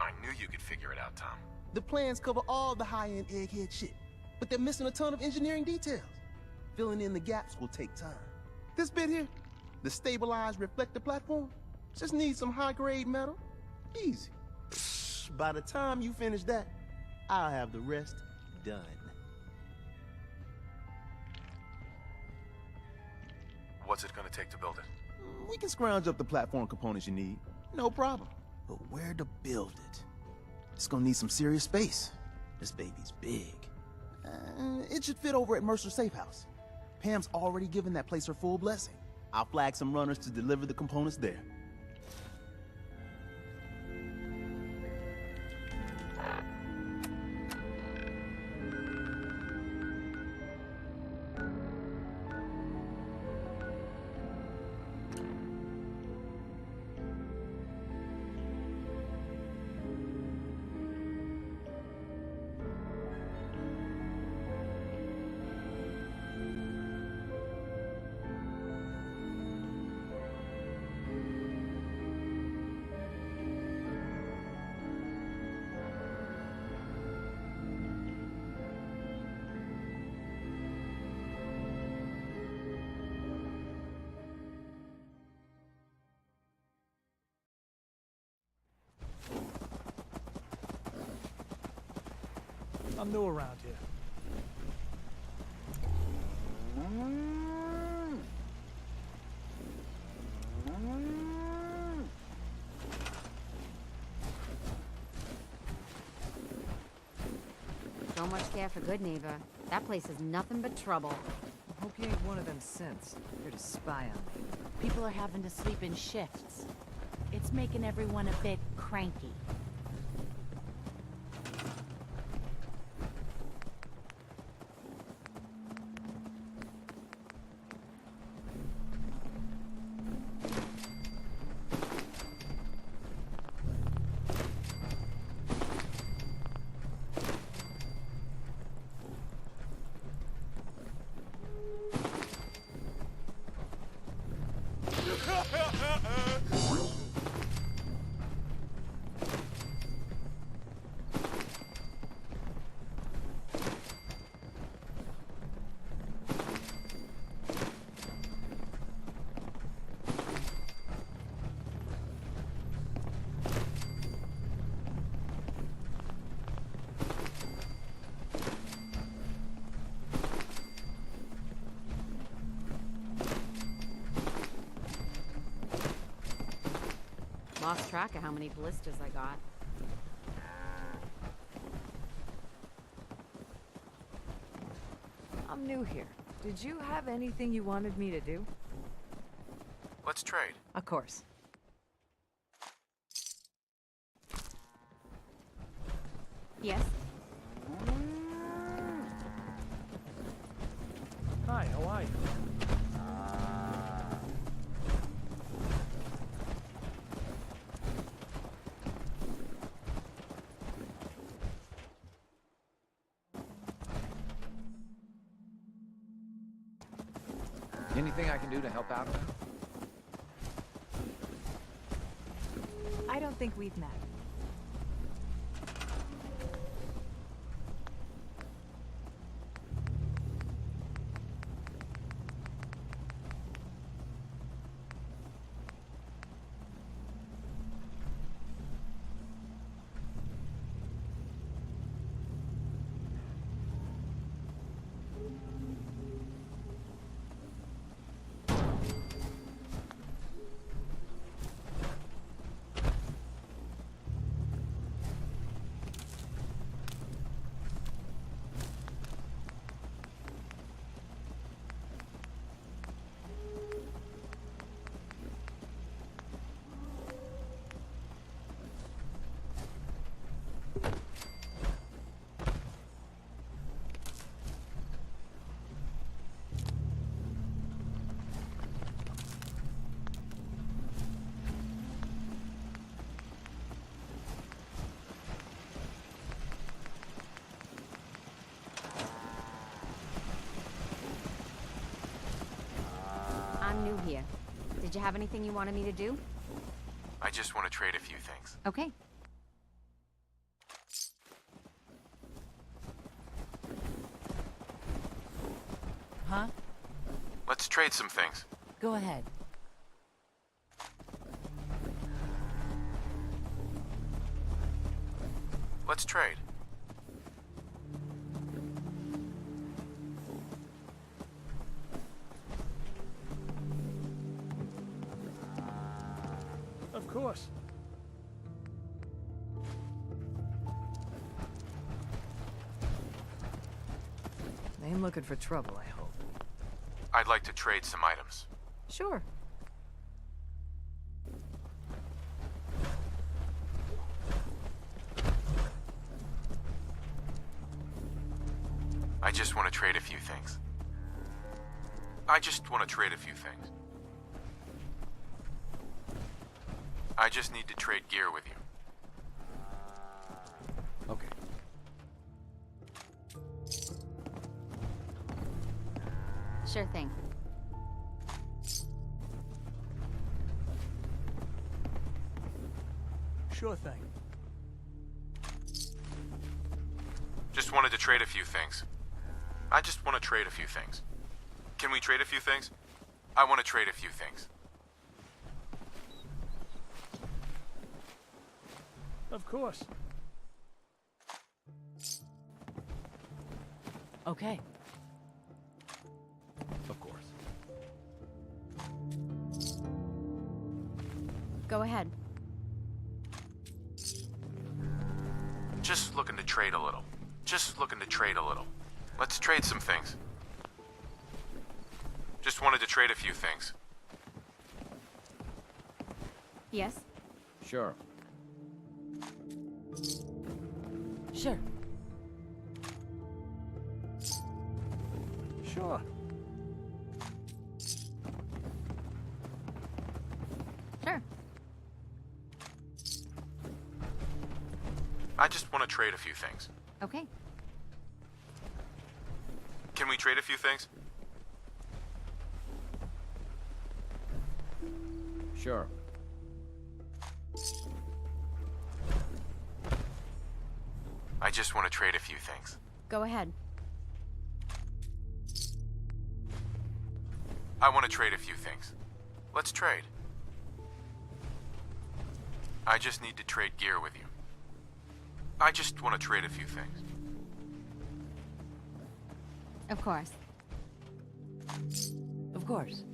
I knew you could figure it out, Tom. The plans cover all the high-end egghead shit, but they're missing a ton of engineering details. Filling in the gaps will take time. This bit here, the stabilized reflector platform, just needs some high-grade metal. Easy. By the time you finish that, I'll have the rest done. What's it gonna take to build it? We can scrounge up the platform components you need. No problem. But where to build it? It's gonna need some serious space. This baby's big. It should fit over at Mercer's safe house. Pam's already given that place her full blessing. I'll flag some runners to deliver the components there. I'm new around here. So much there for good neighbor. That place is nothing but trouble. I hope you ain't one of them synths. Here to spy on me. People are having to sleep in shifts. It's making everyone a bit cranky. Lost track of how many blisters I got. I'm new here. Did you have anything you wanted me to do? Let's trade. Of course. Yes? Hi, how are you? Anything I can do to help out around? I don't think we've met. I'm new here. Did you have anything you wanted me to do? I just want to trade a few things. Okay. Huh? Let's trade some things. Go ahead. Let's trade. Of course. They ain't looking for trouble, I hope. I'd like to trade some items. Sure. I just want to trade a few things. I just want to trade a few things. I just need to trade gear with you. Okay. Sure thing. Sure thing. Just wanted to trade a few things. I just want to trade a few things. Can we trade a few things? I want to trade a few things. Of course. Okay. Of course. Go ahead. Just looking to trade a little. Just looking to trade a little. Let's trade some things. Just wanted to trade a few things. Yes? Sure. Sure. Sure. Sure. I just want to trade a few things. Okay. Can we trade a few things? Sure. I just want to trade a few things. Go ahead. I want to trade a few things. Let's trade. I just need to trade gear with you. I just want to trade a few things. Of course. Of course.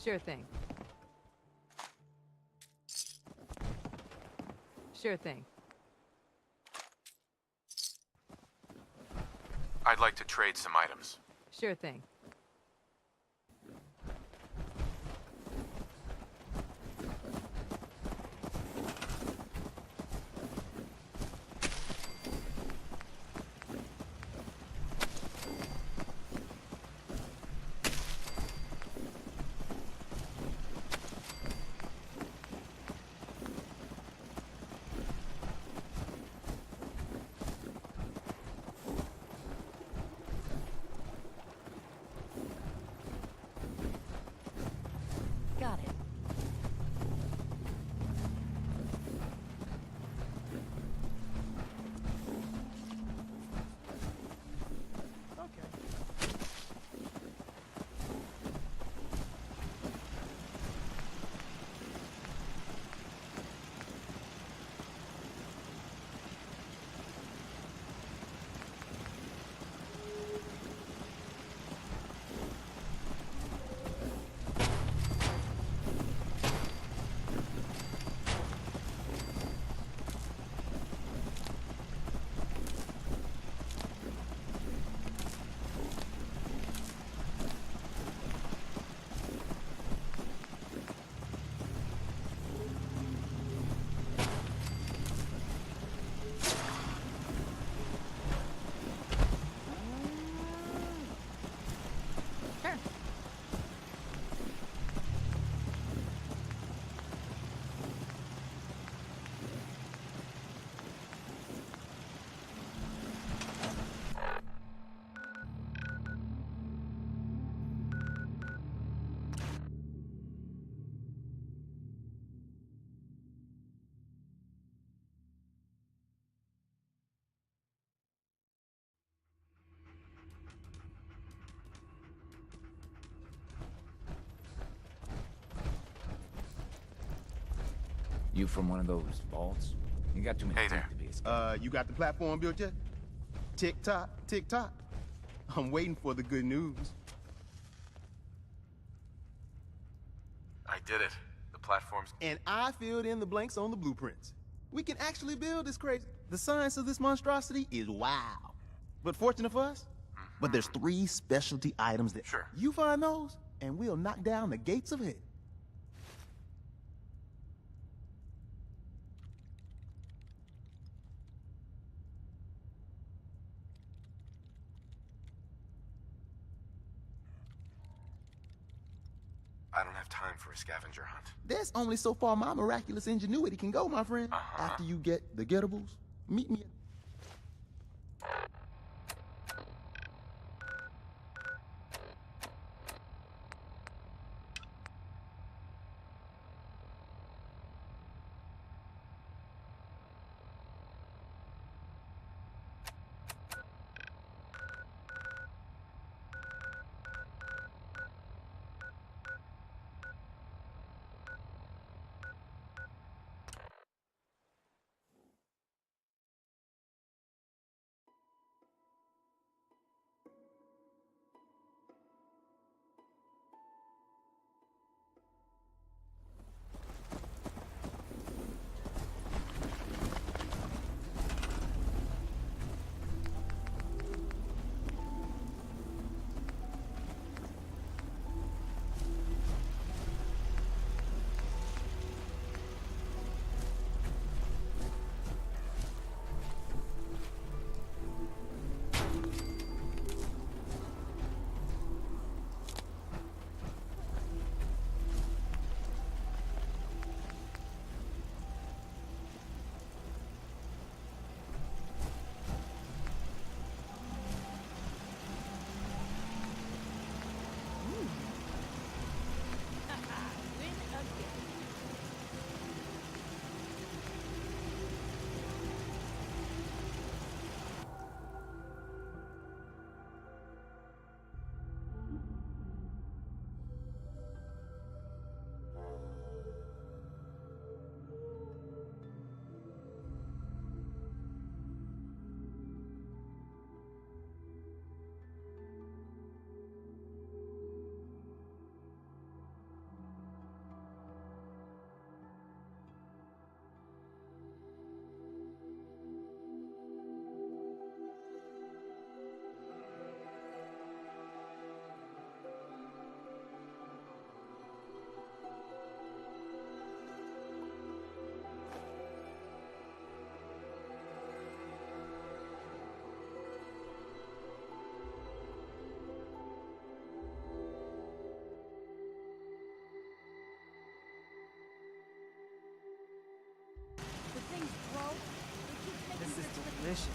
Sure thing. Sure thing. I'd like to trade some items. Sure thing. You from one of those vaults? You got too many teeth to be a scout. You got the platform built yet? Tick tock, tick tock. I'm waiting for the good news. I did it. The platform's... And I filled in the blanks on the blueprints. We can actually build this crazy. The science of this monstrosity is wow. But fortunate for us, but there's 3 specialty items that... Sure. You find those, and we'll knock down the gates of hell. I don't have time for a scavenger hunt. There's only so far my miraculous ingenuity can go, my friend. After you get the gettables, meet me. This is delicious.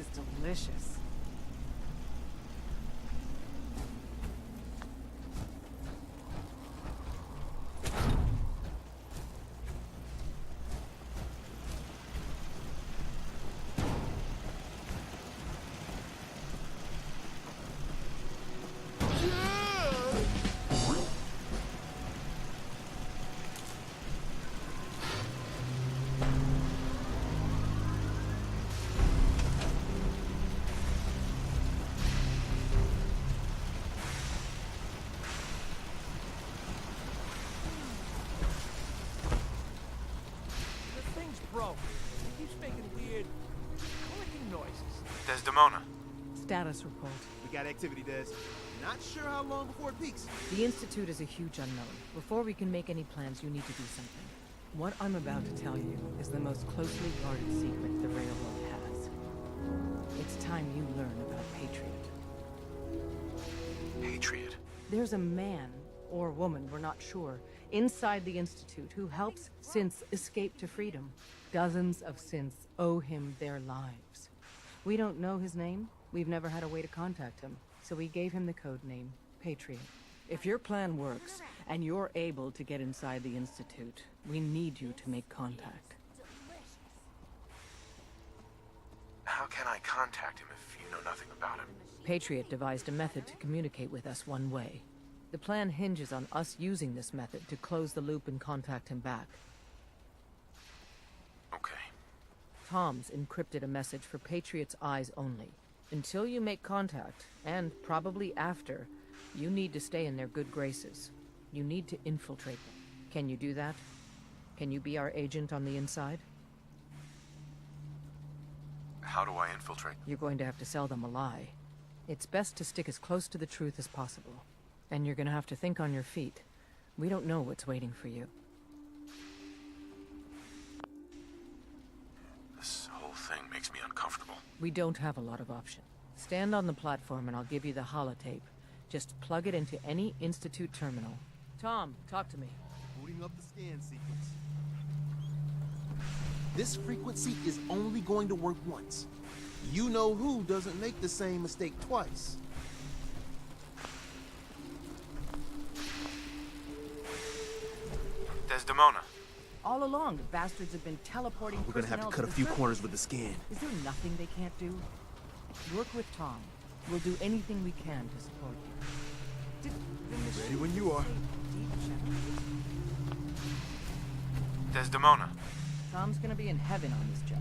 is delicious. The thing's broke. It keeps making weird clicking noises. Desdemona. Status report. We got activity, Des. Not sure how long before it peaks. The Institute is a huge unknown. Before we can make any plans, you need to do something. What I'm about to tell you is the most closely guarded secret the Railroad has. It's time you learn about Patriot. Patriot? There's a man, or woman, we're not sure, inside the Institute who helps synths escape to freedom. Dozens of synths owe him their lives. We don't know his name. We've never had a way to contact him, so we gave him the code name, Patriot. If your plan works, and you're able to get inside the Institute, we need you to make contact. How can I contact him if you know nothing about him? Patriot devised a method to communicate with us one way. The plan hinges on us using this method to close the loop and contact him back. Okay. Tom's encrypted a message for Patriot's eyes only. Until you make contact, and probably after, you need to stay in their good graces. You need to infiltrate them. Can you do that? Can you be our agent on the inside? How do I infiltrate? You're going to have to sell them a lie. It's best to stick as close to the truth as possible. And you're gonna have to think on your feet. We don't know what's waiting for you. This whole thing makes me uncomfortable. We don't have a lot of options. Stand on the platform and I'll give you the holotape. Just plug it into any Institute terminal. Tom, talk to me. Booting up the scan sequence. This frequency is only going to work once. You know who doesn't make the same mistake twice. Desdemona. All along, the bastards have been teleporting We're gonna have to personnel cut a the few surface. corners with the scan. Is there nothing they can't do? Work with Tom. We'll do anything we can to support you. Ready when you are. Desdemona. Tom's gonna be in heaven on this job.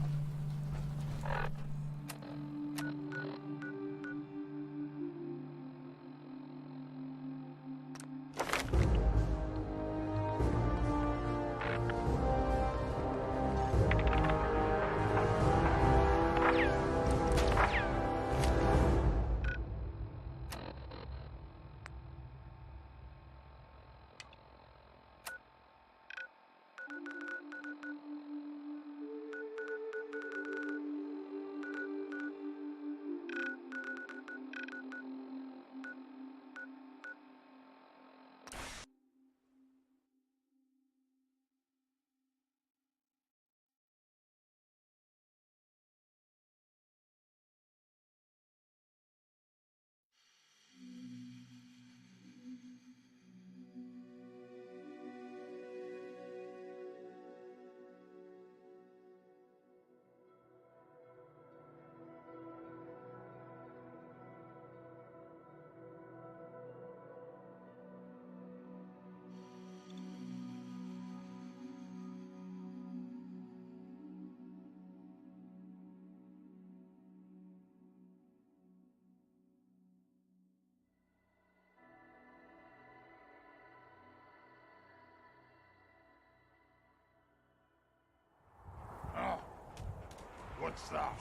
What's that?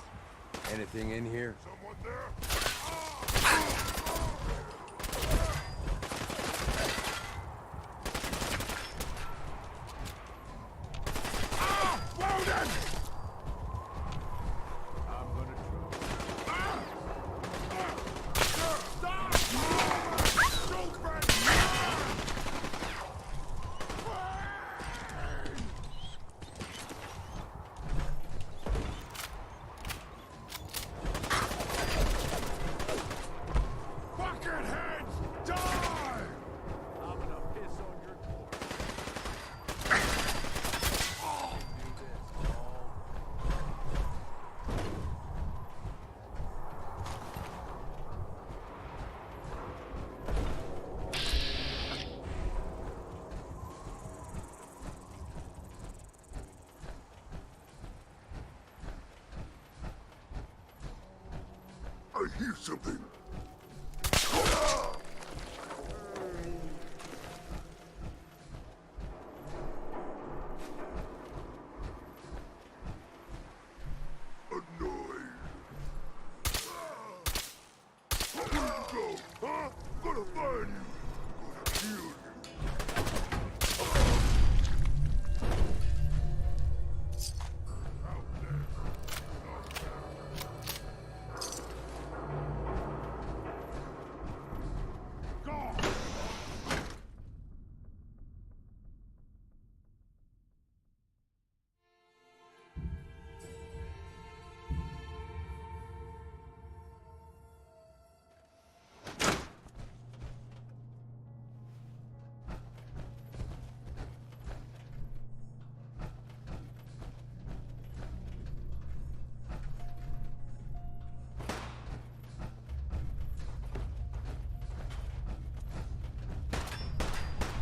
Anything in here? Someone there? I hear something.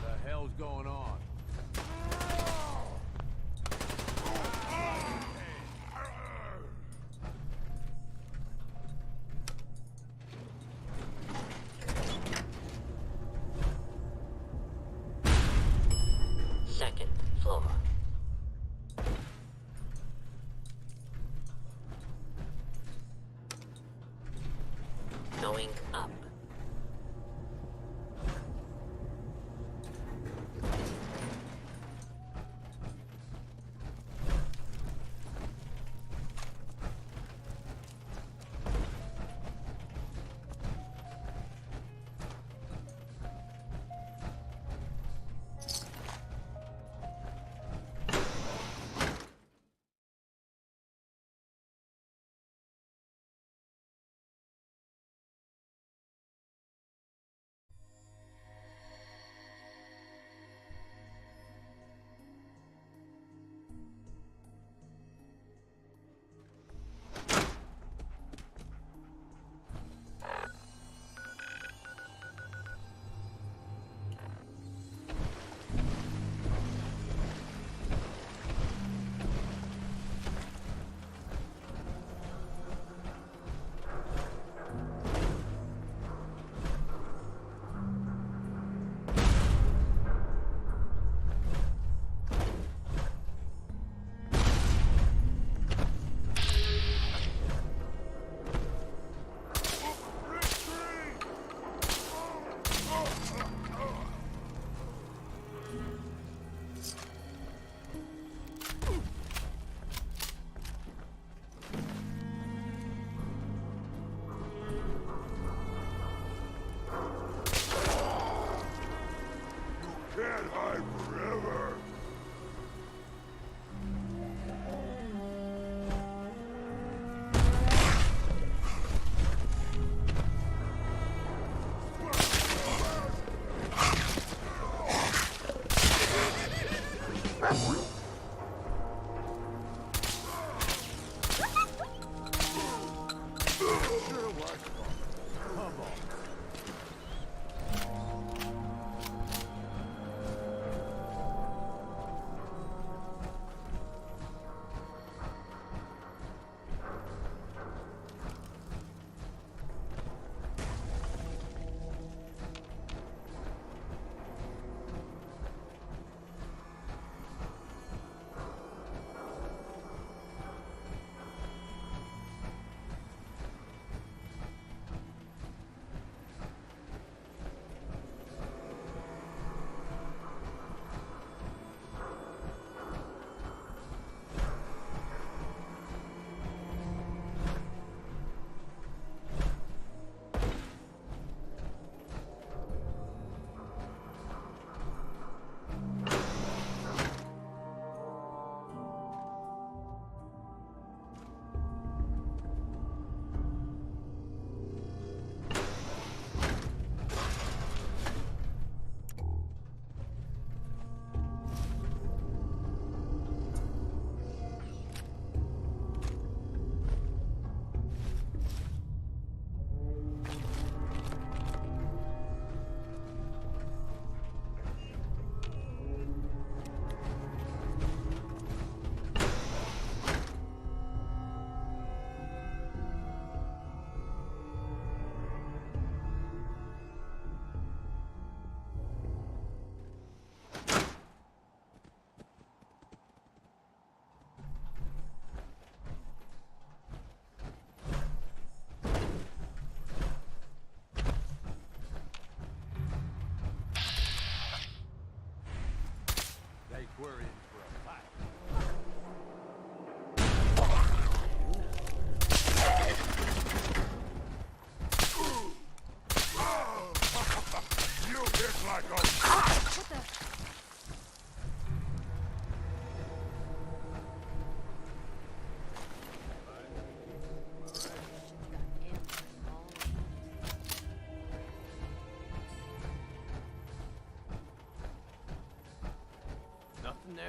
The hell's going on? Second floor. Going up.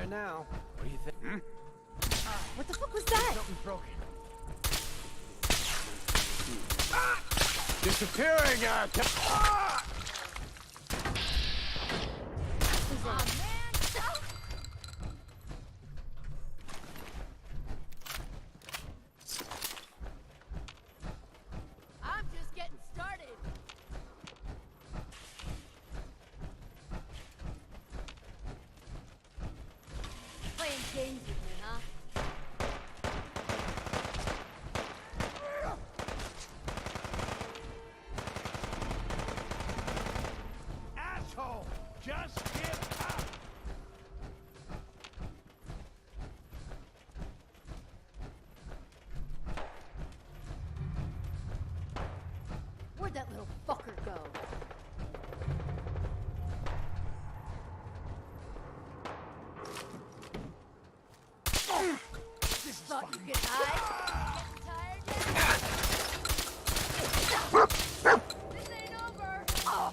now. What do you think? What the fuck was that? Something's broken. Disappearing! I'm just getting started. Playing games with me, huh? Asshole! Just get out! Where'd that little fucker go? Thought you could hide? Getting tired yet? This ain't over! Oh.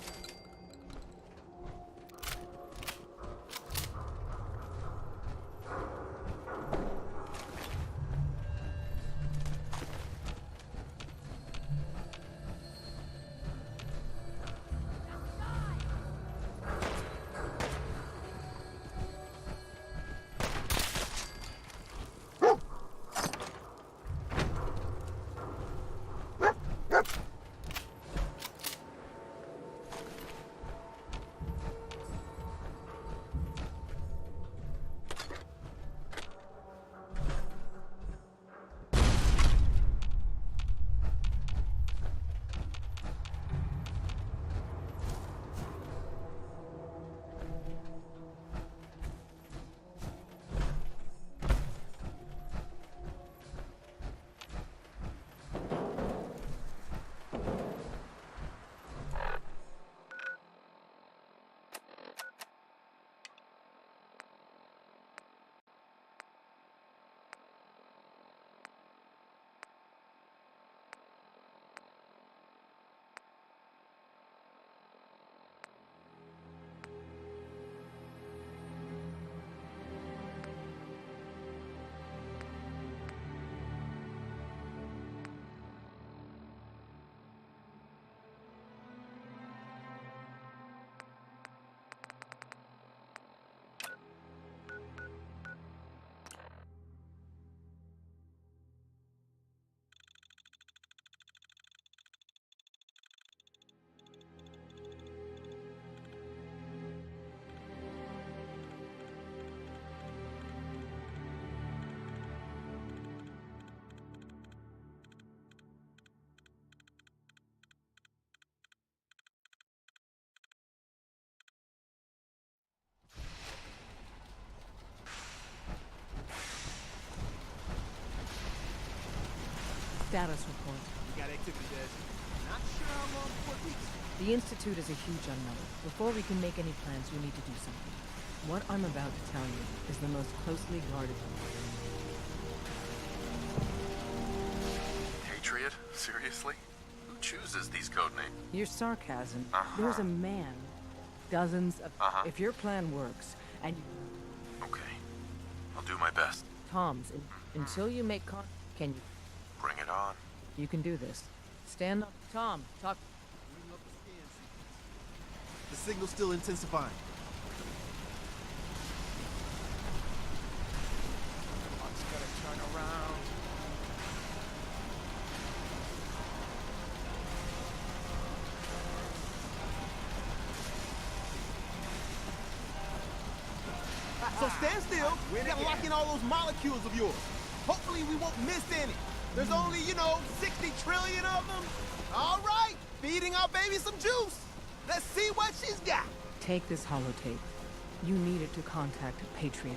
Status report. We got activity, Des. Not sure how long before it peaks. The Institute is a huge unknown. Before we can make any plans, we need to do something. What I'm about to tell you is the most closely guarded. Patriot? Seriously? Who chooses these code names? Your sarcasm. There's a man. Dozens of... If your plan works, and... Okay. I'll do my best. Tom's, until you make can you... Bring it on. You can do this. Stand up. Tom, talk... The signal's still intensifying. One's gotta turn around. So stand still. We gotta lock in all those molecules of yours. Hopefully we won't miss any. There's only, 60 trillion of them. All right, feeding our baby some juice. Let's see what she's got. Take this holotape. You need it to contact Patriot.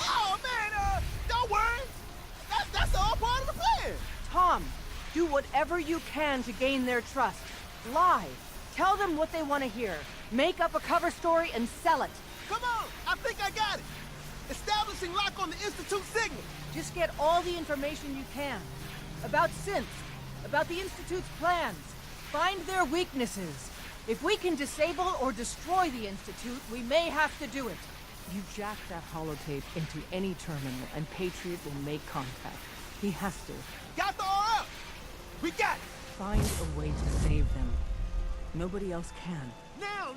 Oh, man, don't worry. That's all part of the plan. Tom, do whatever you can to gain their trust. Lie. Tell them what they want to hear. Make up a cover story and sell it. Come on, I think I got it. Establishing lock on the Institute signal. Just get all the information you can. About synths, about the Institute's plans. Find their weaknesses. If we can disable or destroy the Institute, we may have to do it. You jack that holotape into any terminal, and Patriot will make contact. He has to. Got the RF! We got it! Find a way to save them. Nobody else can. Now!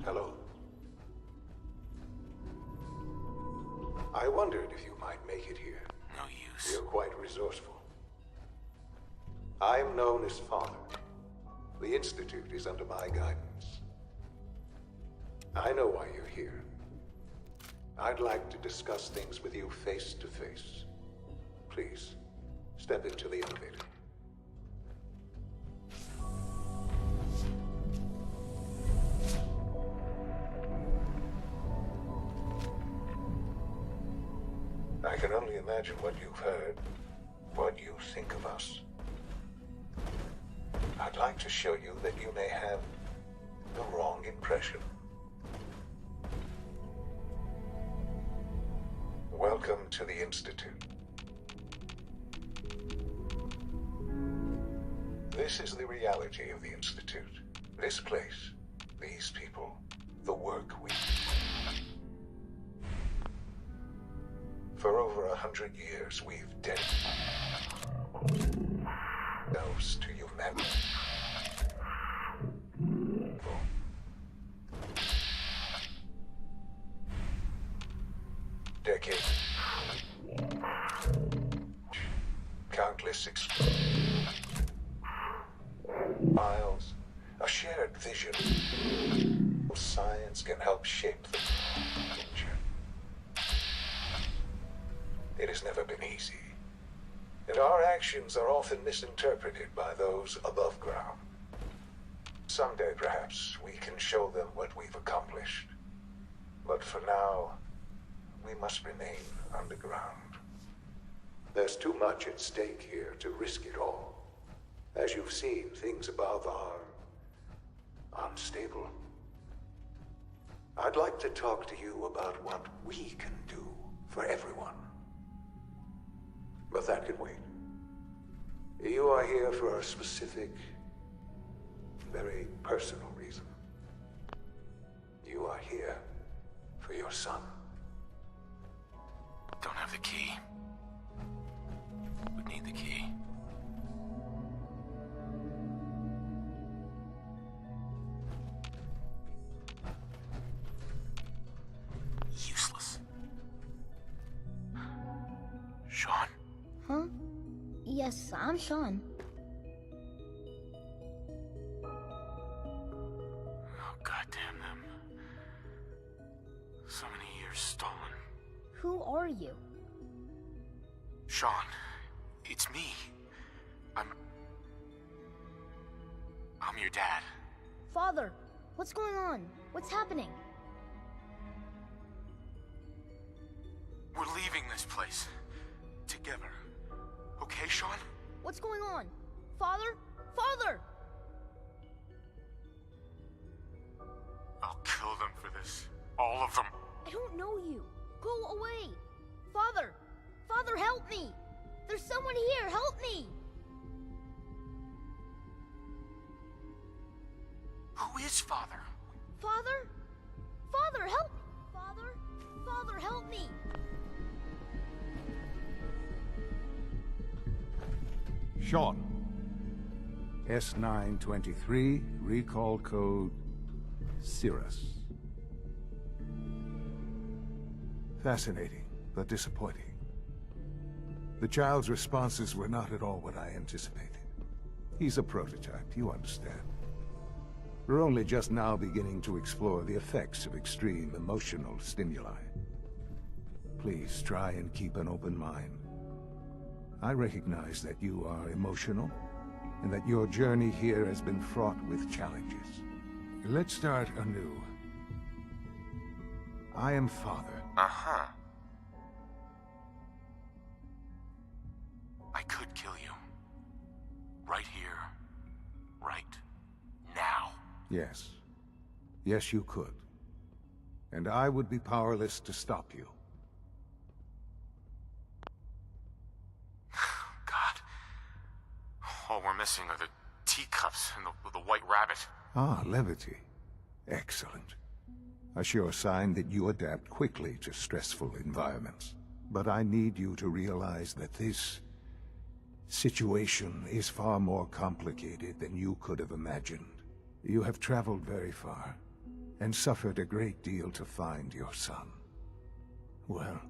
Hello. I wondered if you might make it here. No use. You're quite resourceful. I'm known as Father. The Institute is under my guidance. I know why you're here. I'd like to discuss things with you face to face. Please, step into the elevator. I can only imagine what you've heard, what you think of us. I'd like to show you that you may have the wrong impression. Welcome to the Institute. This is the reality of the Institute. This place, these people, the work we do. For over 100 years, we've dedicated ourselves to humanity. Decades. Countless miles. A shared vision. Science can help shape the future. It has never been easy, and our actions are often misinterpreted by those above ground. Someday, perhaps, we can show them what we've accomplished. But for now, we must remain underground. There's too much at stake here to risk it all. As you've seen, things above are unstable. I'd like to talk to you about what we can do for everyone. But that can wait. You are here for a specific, very personal reason. You are here for your son. Don't have the key. Would need the key. Useless. Shaun? Huh? Yes, I'm Shaun. Oh, goddamn them. So many years stolen. Who are you? Shaun, it's me. I'm your dad. Father, what's going on? What's happening? this place. Together. Okay, Shaun? What's going on? Father? Father! I'll kill them for this. All of them. I don't know you. Go away. Father! Father, help me! There's someone here! Help me! Who is Father? Father? Father, help me! Father? Father, help me! Shaun. S923, recall code Cirrus. Fascinating, but disappointing. The child's responses were not at all what I anticipated. He's a prototype, you understand. We're only just now beginning to explore the effects of extreme emotional stimuli. Please try and keep an open mind. I recognize that you are emotional, and that your journey here has been fraught with challenges. Let's start anew. I am Father. Uh-huh. I could kill you. Right here. Right now. Yes. Yes, you could. And I would be powerless to stop you. God. All we're missing are the teacups and the white rabbit. Ah, levity. Excellent. A sure sign that you adapt quickly to stressful environments. But I need you to realize that this situation is far more complicated than you could have imagined. You have traveled very far, and suffered a great deal to find your son. Well,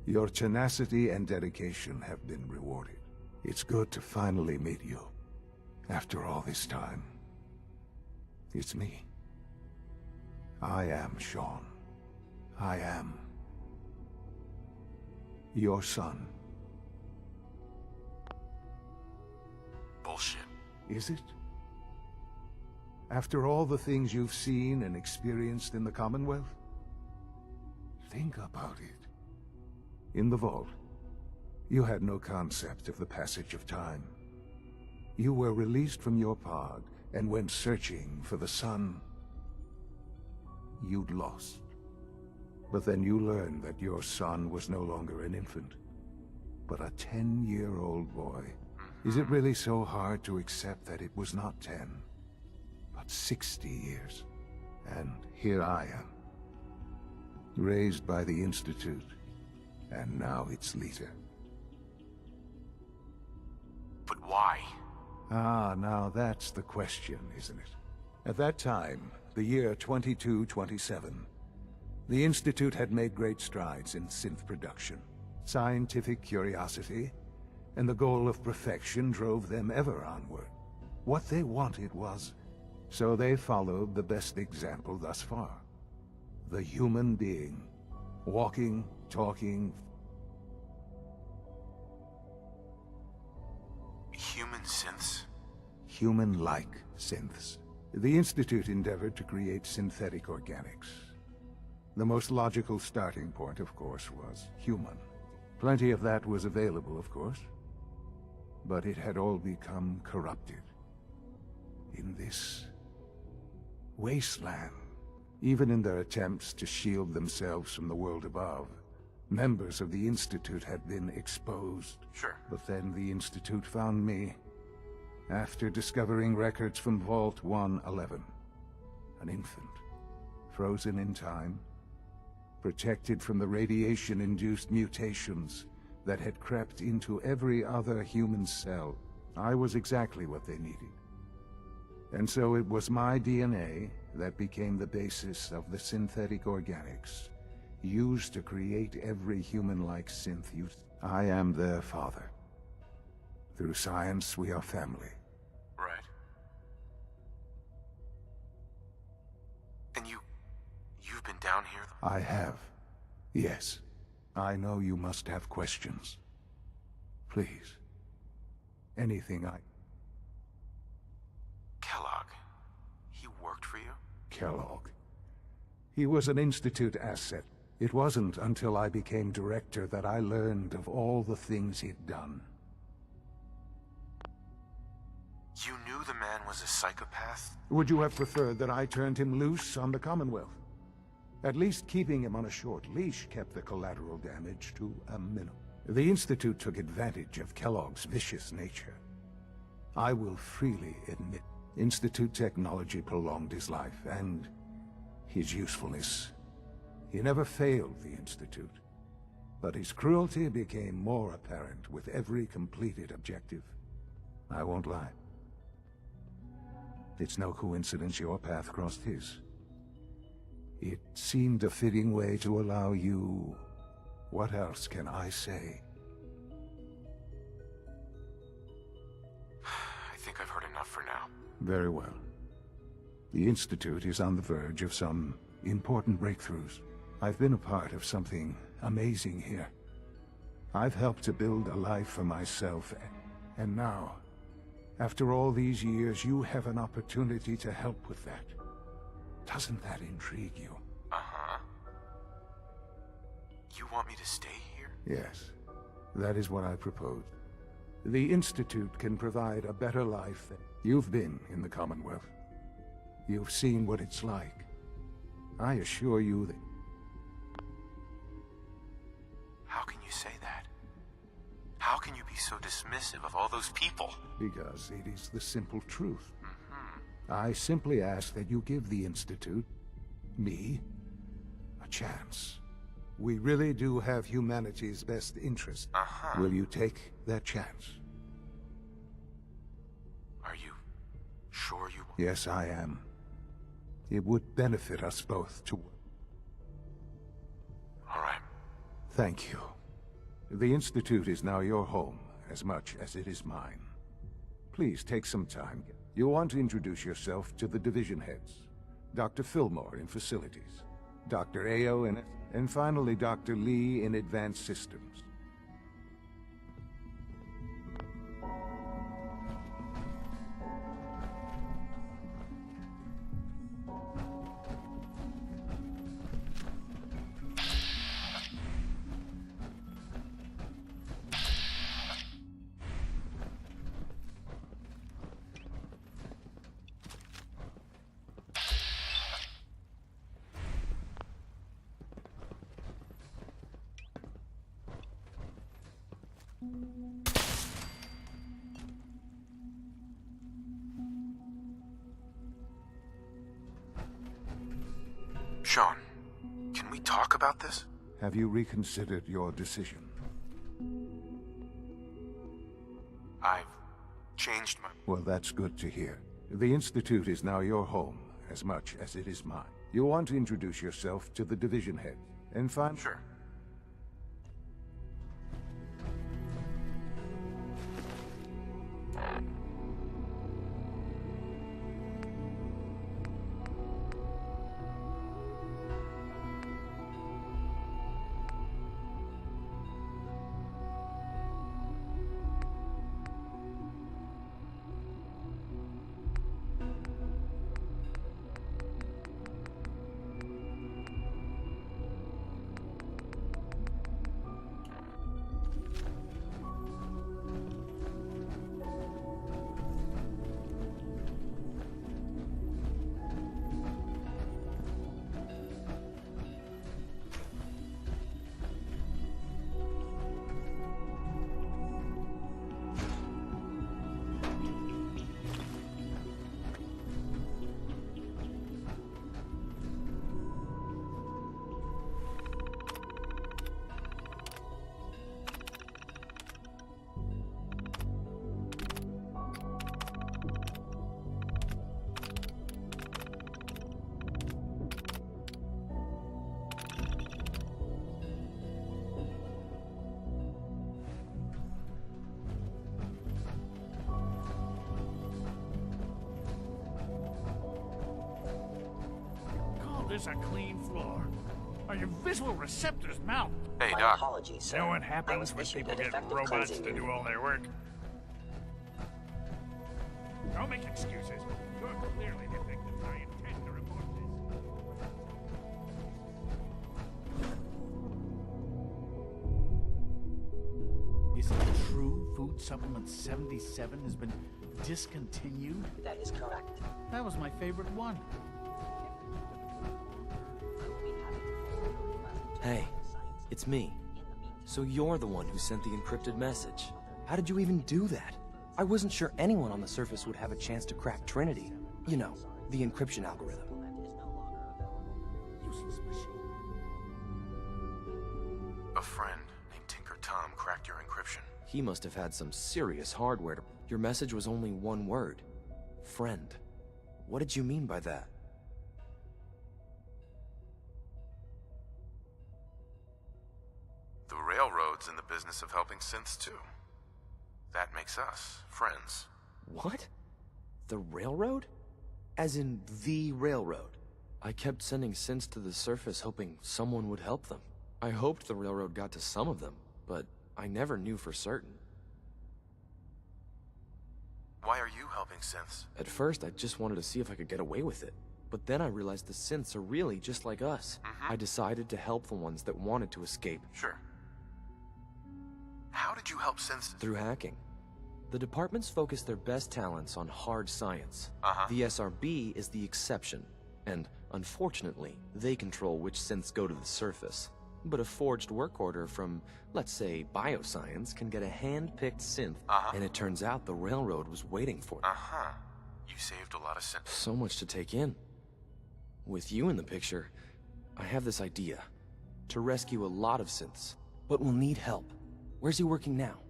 your tenacity and dedication have been rewarded. It's good to finally meet you, after all this time. It's me. I am Shaun. I am your son. Bullshit. Is it? After all the things you've seen and experienced in the Commonwealth? Think about it. In the vault, you had no concept of the passage of time. You were released from your pod and went searching for the son you'd lost. But then you learned that your son was no longer an infant, but a 10-year-old boy. Is it really so hard to accept that it was not 10, but 60 years? And here I am, raised by the Institute, and now its leader. But why? Ah, now that's the question, isn't it? At that time, the year 2227, the Institute had made great strides in synth production. Scientific curiosity and the goal of perfection drove them ever onward. What they wanted was, so they followed the best example thus far. The human being, walking, talking. Human synths? Human-like synths. The Institute endeavored to create synthetic organics. The most logical starting point, of course, was human. Plenty of that was available, of course. But it had all become corrupted. In this wasteland, even in their attempts to shield themselves from the world above, members of the Institute had been exposed. Sure. But then the Institute found me, after discovering records from Vault 111. An infant, frozen in time, protected from the radiation-induced mutations that had crept into every other human cell. I was exactly what they needed. And so it was my DNA that became the basis of the synthetic organics, used to create every human-like synth use. I am their father. Through science, we are family. Right. And you've been down here? I have. Yes. I know you must have questions. Please. Anything Kellogg. He worked for you? Kellogg. He was an Institute asset. It wasn't until I became director that I learned of all the things he'd done. You knew the man was a psychopath? Would you have preferred that I turned him loose on the Commonwealth? At least keeping him on a short leash kept the collateral damage to a minimum. The Institute took advantage of Kellogg's vicious nature. I will freely admit, Institute technology prolonged his life and his usefulness. He never failed the Institute, but his cruelty became more apparent with every completed objective. I won't lie. It's no coincidence your path crossed his. It seemed a fitting way to allow you... What else can I say? I think I've heard enough for now. Very well. The Institute is on the verge of some important breakthroughs. I've been a part of something amazing here. I've helped to build a life for myself, and now, after all these years, you have an opportunity to help with that. Doesn't that intrigue you? Uh-huh. You want me to stay here? Yes, that is what I propose. The Institute can provide a better life than... You've been in the Commonwealth. You've seen what it's like. I assure you that... How can you say that? How can you be so dismissive of all those people? Because it is the simple truth. I simply ask that you give the Institute, me, a chance. We really do have humanity's best interest. Will you take that chance? Are you sure you... Yes, I am. It would benefit us both to... All right. Thank you. The Institute is now your home, as much as it is mine. Please take some time. You'll want to introduce yourself to the division heads. Dr. Fillmore in Facilities, Dr. Ao and finally Dr. Lee in Advanced Systems. Shaun, can we talk about this? Have you reconsidered your decision? I've changed my... Well, that's good to hear. The Institute is now your home, as much as it is mine. You'll want to introduce yourself to the division head, and find... Sure. This a clean floor. Are your visual receptors mount? Hey, My Doc. apologies, sir. You know what I happens was when issued people an get effective robots cleansing to do unit. all their work? Don't make excuses. You're clearly defective. I intend to report this. Food Supplement 77 has been discontinued? That is correct. That was my favorite one. Hey, it's me. So you're the one who sent the encrypted message. How did you even do that? I wasn't sure anyone on the surface would have a chance to crack Trinity. You know, the encryption algorithm. A friend named Tinker Tom cracked your encryption. He must have had some serious hardware to... Your message was only one word. Friend. What did you mean by that? The Railroad's in the business of helping synths too. That makes us friends. What? The Railroad? As in the Railroad? I kept sending synths to the surface hoping someone would help them. I hoped the Railroad got to some of them, but I never knew for certain. Why are you helping synths? At first, I just wanted to see if I could get away with it. But then I realized the synths are really just like us. I decided to help the ones that wanted to escape. Sure. How did you help synths? Through hacking. The departments focus their best talents on hard science. The SRB is the exception. And, unfortunately, they control which synths go to the surface. But a forged work order from, let's say, bioscience can get a hand-picked synth, and it turns out the Railroad was waiting for them. You saved a lot of synths. So much to take in. With you in the picture, I have this idea. To rescue a lot of synths. But we'll need help. Where's he working now?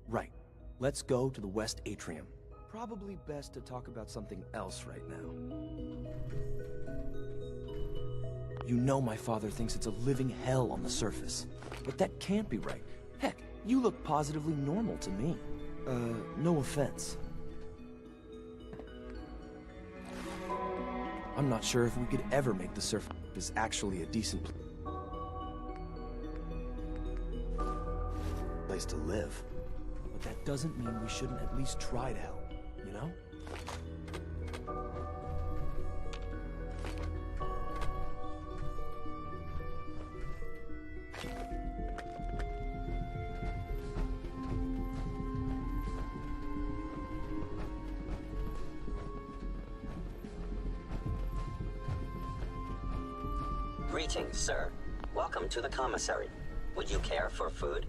Right. Let's go to the West Atrium. Probably best to talk about something else right now. You know my father thinks it's a living hell on the surface. But that can't be right. Heck, you look positively normal to me. No offense. I'm not sure if we could ever make the surface actually a decent place to live. But that doesn't mean we shouldn't at least try to help, you know? Greetings, sir. Welcome to the commissary. Would you care for food?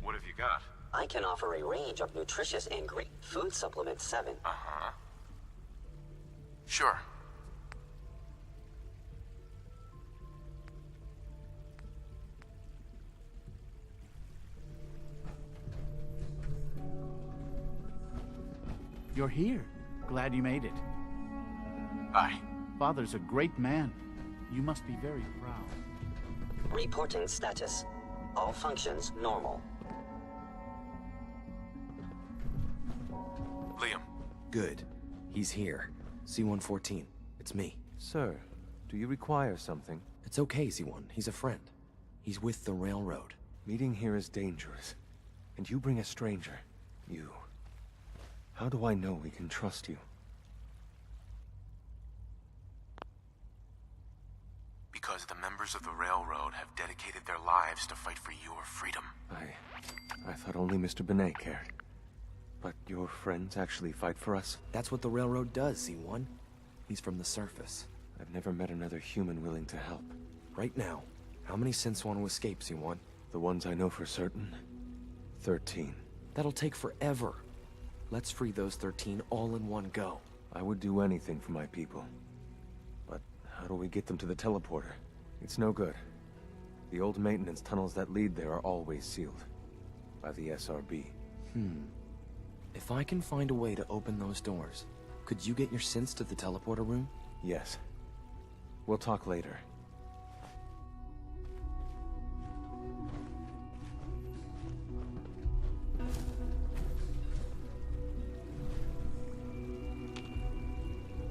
What have you got? I can offer a range of nutritious and great food supplement 7. Sure. You're here. Glad you made it. Hi. Father's a great man. You must be very proud. Reporting status. All functions normal. Liam. Good. He's here. C-114. It's me. Sir, do you require something? It's okay, C-1. He's a friend. He's with the Railroad. Meeting here is dangerous. And you bring a stranger. You. How do I know we can trust you? Because the members of the Railroad have dedicated their lives to fight for your freedom. I thought only Mr. Benet cared. But your friends actually fight for us? That's what the Railroad does, C-1. He's from the surface. I've never met another human willing to help. Right now, how many synths want to escape, C-1? The ones I know for certain? 13. That'll take forever. Let's free those 13 all in one go. I would do anything for my people. But how do we get them to the teleporter? It's no good. The old maintenance tunnels that lead there are always sealed. By the SRB. If I can find a way to open those doors, could you get your synths to the teleporter room? Yes. We'll talk later.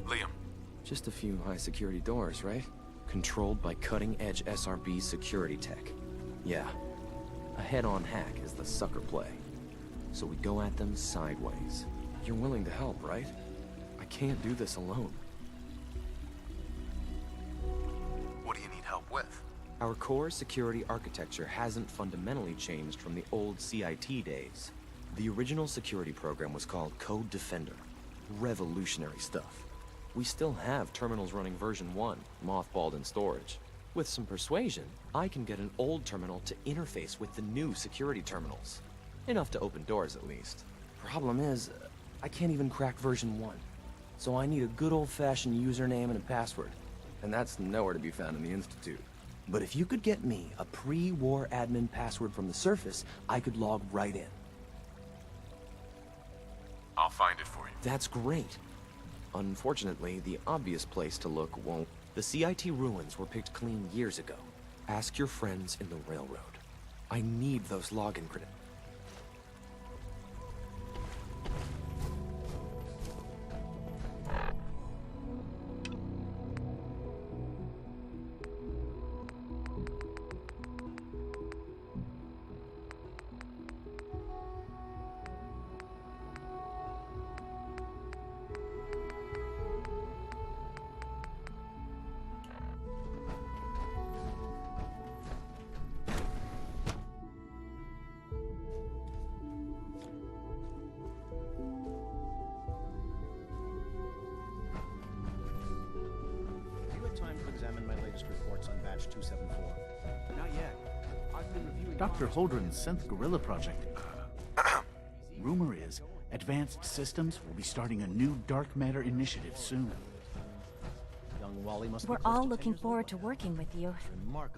Liam. Just a few high-security doors, right? Controlled by cutting-edge SRB security tech. Yeah. A head-on hack is the sucker play. So we go at them sideways. You're willing to help, right? I can't do this alone. What do you need help with? Our core security architecture hasn't fundamentally changed from the old CIT days. The original security program was called Code Defender. Revolutionary stuff. We still have terminals running version 1, mothballed in storage. With some persuasion, I can get an old terminal to interface with the new security terminals. Enough to open doors, at least. Problem is, I can't even crack version 1. So I need a good old-fashioned username and a password. And that's nowhere to be found in the Institute. But if you could get me a pre-war admin password from the surface, I could log right in. I'll find it for you. That's great. Unfortunately, the obvious place to look won't. The CIT ruins were picked clean years ago. Ask your friends in the railroad. I need those login credits. Reports on batch 274. Not yet. I've been reviewing... Dr. Holdren's synth gorilla project. Rumor is, Advanced Systems will be starting a new dark matter initiative soon. Young Wally must We're all looking forward to working with you.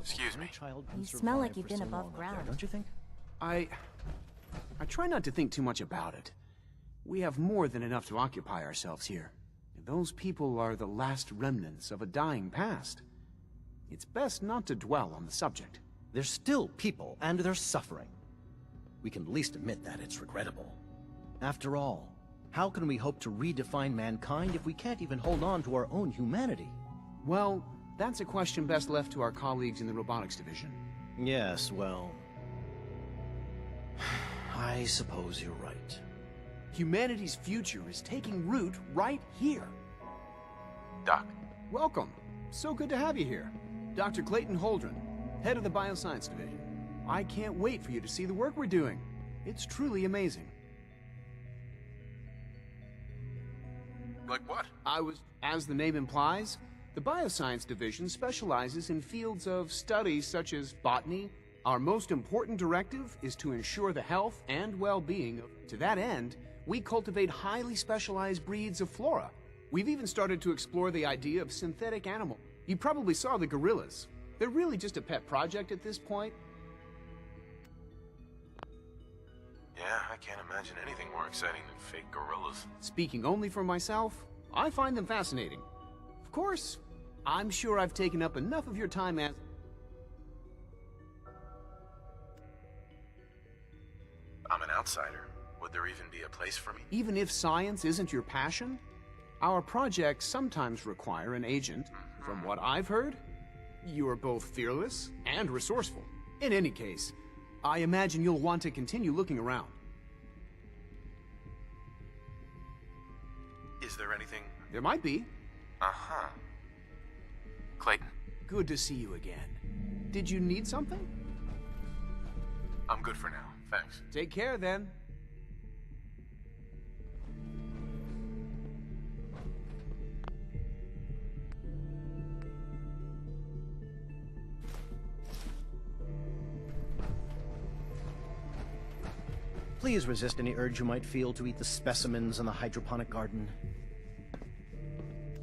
Excuse me. You smell like you've been above ground. Don't you think? I try not to think too much about it. We have more than enough to occupy ourselves here. Those people are the last remnants of a dying past. It's best not to dwell on the subject. They're still people, and they're suffering. We can at least admit that it's regrettable. After all, how can we hope to redefine mankind if we can't even hold on to our own humanity? Well, that's a question best left to our colleagues in the robotics division. Yes, well... I suppose you're right. Humanity's future is taking root right here. Doc. Welcome. So good to have you here. Dr. Clayton Holdren, head of the Bioscience Division. I can't wait for you to see the work we're doing. It's truly amazing. Like what? As the name implies, the Bioscience Division specializes in fields of study such as botany. Our most important directive is to ensure the health and well-being of... To that end, we cultivate highly specialized breeds of flora. We've even started to explore the idea of synthetic animals. You probably saw the gorillas. They're really just a pet project at this point. Yeah, I can't imagine anything more exciting than fake gorillas. Speaking only for myself, I find them fascinating. Of course, I'm sure I've taken up enough of your time as... I'm an outsider. Would there even be a place for me? Even if science isn't your passion, our projects sometimes require an agent. From what I've heard, you are both fearless and resourceful. In any case, I imagine you'll want to continue looking around. Is there anything? There might be. Uh-huh. Clayton. Good to see you again. Did you need something? I'm good for now, thanks. Take care, then. Please resist any urge you might feel to eat the specimens in the hydroponic garden.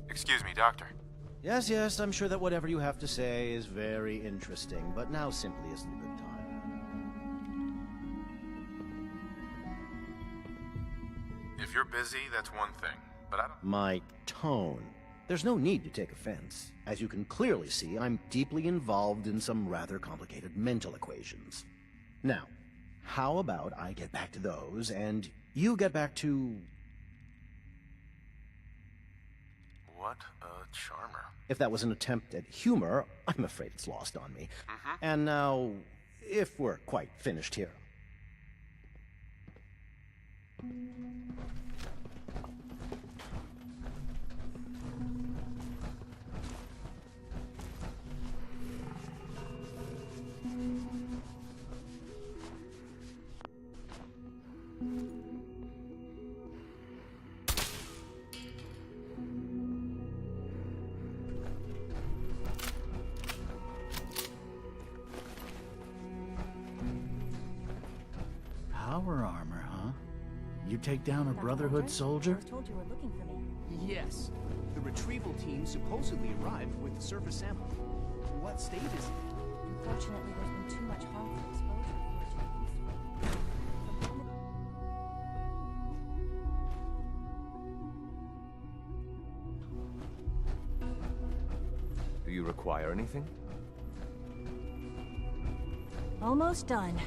Excuse me, Doctor. Yes, yes, I'm sure that whatever you have to say is very interesting, but now simply isn't a good time. If you're busy, that's one thing, but I don't... My tone. There's no need to take offense. As you can clearly see, I'm deeply involved in some rather complicated mental equations. Now, how about I get back to those, and you get back to... What a charmer. If that was an attempt at humor, I'm afraid it's lost on me. And now, if we're quite finished here. could take down a Brotherhood soldier? I was told you were looking for me. Yes. The retrieval team supposedly arrived with the surface sample. What state is it? Unfortunately, there's been too much harmful exposure for it to be useful. Do you require anything? Almost done.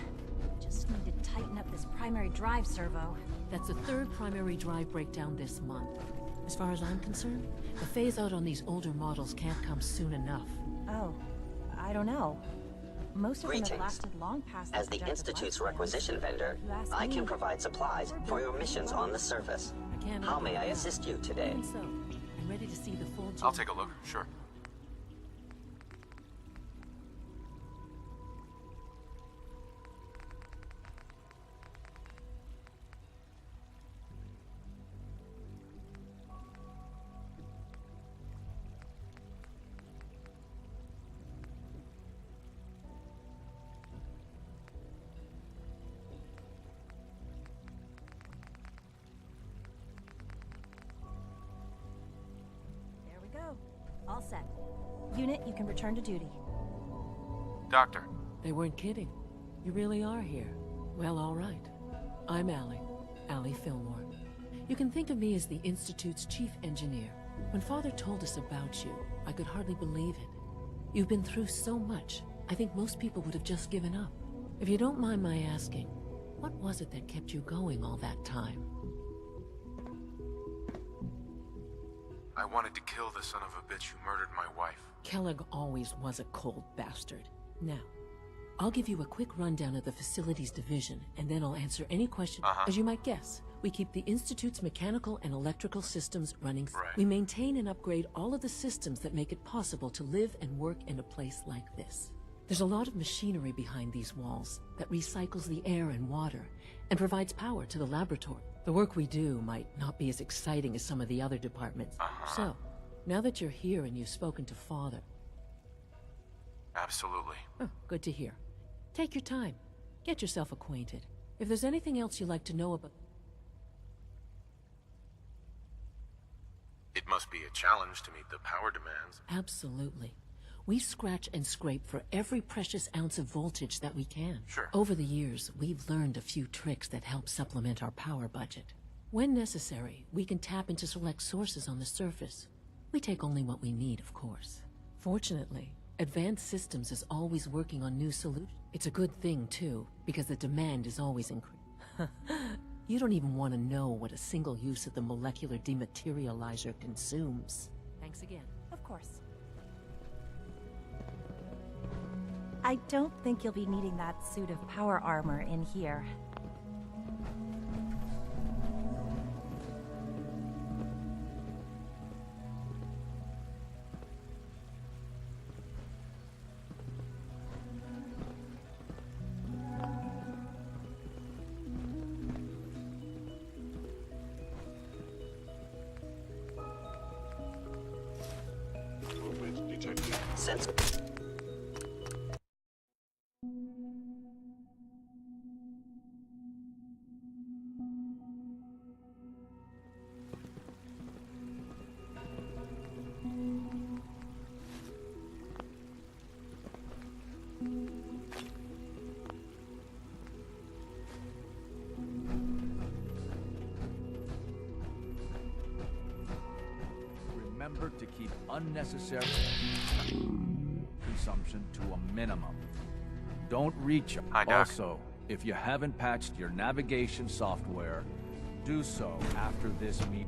Just need to tighten up this primary drive servo. That's the third primary drive breakdown this month. As far as I'm concerned, the phase-out on these older models can't come soon enough. Oh, I don't know. Most of them have Greetings. lasted long past As the projected Institute's lifespans. requisition vendor, If you ask I me, can provide supplies for your missions on the surface. How may I assist you today? Even so, I'm ready to see the full... I'll take a look, sure. There we go. All set. Unit, you can return to duty. Doctor. They weren't kidding. You really are here. Well, all right. I'm Allie Fillmore. You can think of me as the Institute's chief engineer. When Father told us about you, I could hardly believe it. You've been through so much, I think most people would have just given up. If you don't mind my asking, what was it that kept you going all that time? I wanted to kill the son of a bitch who murdered my wife. Kellogg always was a cold bastard. Now, I'll give you a quick rundown of the facilities division, and then I'll answer any question. As you might guess, we keep the Institute's mechanical and electrical systems running. We maintain and upgrade all of the systems that make it possible to live and work in a place like this. There's a lot of machinery behind these walls that recycles the air and water and provides power to the laboratory. The work we do might not be as exciting as some of the other departments. So, now that you're here and you've spoken to Father... Absolutely. Oh, good to hear. Take your time. Get yourself acquainted. If there's anything else you'd like to know about... It must be a challenge to meet the power demands. Absolutely. We scratch and scrape for every precious ounce of voltage that we can. Sure. Over the years, we've learned a few tricks that help supplement our power budget. When necessary, we can tap into select sources on the surface. We take only what we need, of course. Fortunately, Advanced Systems is always working on new solutions. It's a good thing, too, because the demand is always increasing. You don't even want to know what a single use of the molecular dematerializer consumes. Thanks again. Of course. I don't think you'll be needing that suit of power armor in here. Sense. Remember to keep unnecessary consumption to a minimum. Don't reach. Hi, Doc. Also, if you haven't patched your navigation software, do so after this meeting.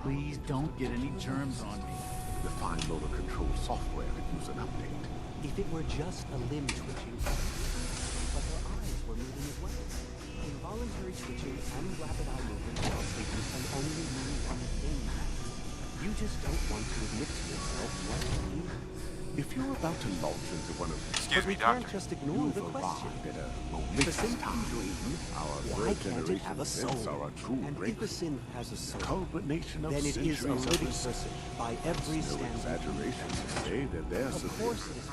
Please don't get any germs on me. The fine motor control software could use an update. If it were just a limb twitching, but her eyes were moving as well. Involuntary twitching and rapid eye movement while sleeping can only mean one thing. You just don't want to admit to yourself what it is. If you're about to launch into one of these, Excuse me, we can't Doctor. just ignore the question. If a synth can dream, why can't it have a soul? And if a synth has a soul, then it is a living person by every standard. Exaggeration to say that there's Of course it is.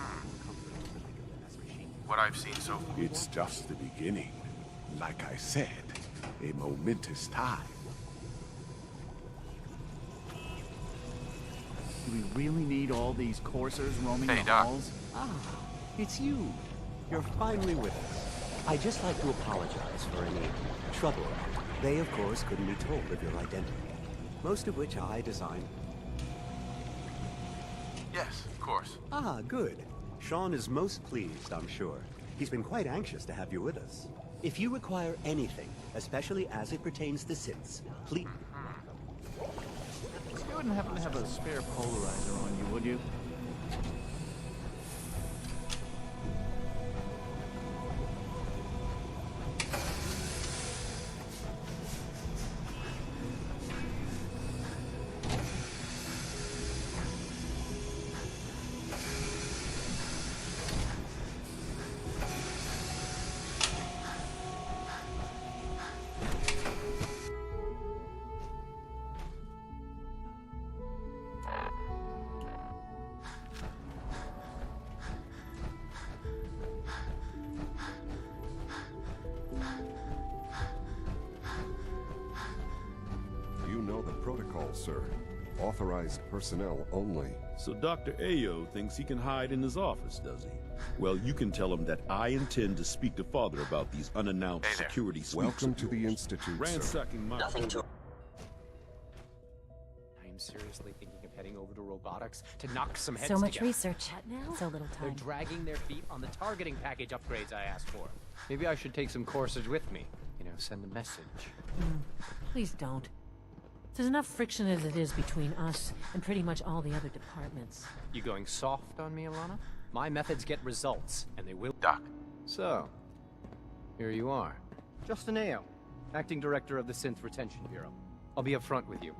what I've seen so far. It's just the beginning. Like I said, a momentous time. Do we really need all these coursers roaming Hey, the Doc. halls? Ah, it's you. You're finally with us. I'd just like to apologize for any trouble. They, of course, couldn't be told of your identity. Most of which I designed. Yes, of course. Ah, good. Shaun is most pleased, I'm sure. He's been quite anxious to have you with us. If you require anything, especially as it pertains to synths, please... You wouldn't happen to have a spare polarizer on you, would you? You know the protocol, sir. Authorized personnel only. So Dr. Ayo thinks he can hide in his office, does he? Well, you can tell him that I intend to speak to Father about these unannounced security sweeps. Welcome to the Institute, Ransacking my... I am seriously thinking of heading over to robotics to knock some heads So much together. research. So little They're time. dragging their feet on the targeting package upgrades I asked for. Maybe I should take some courses with me. You know, send a message. Please don't. There's enough friction as it is between us and pretty much all the other departments. You going soft on me, Alana? My methods get results, and they will... Doc. So, here you are. Justin Ayo, Acting Director of the Synth Retention Bureau. I'll be upfront with you.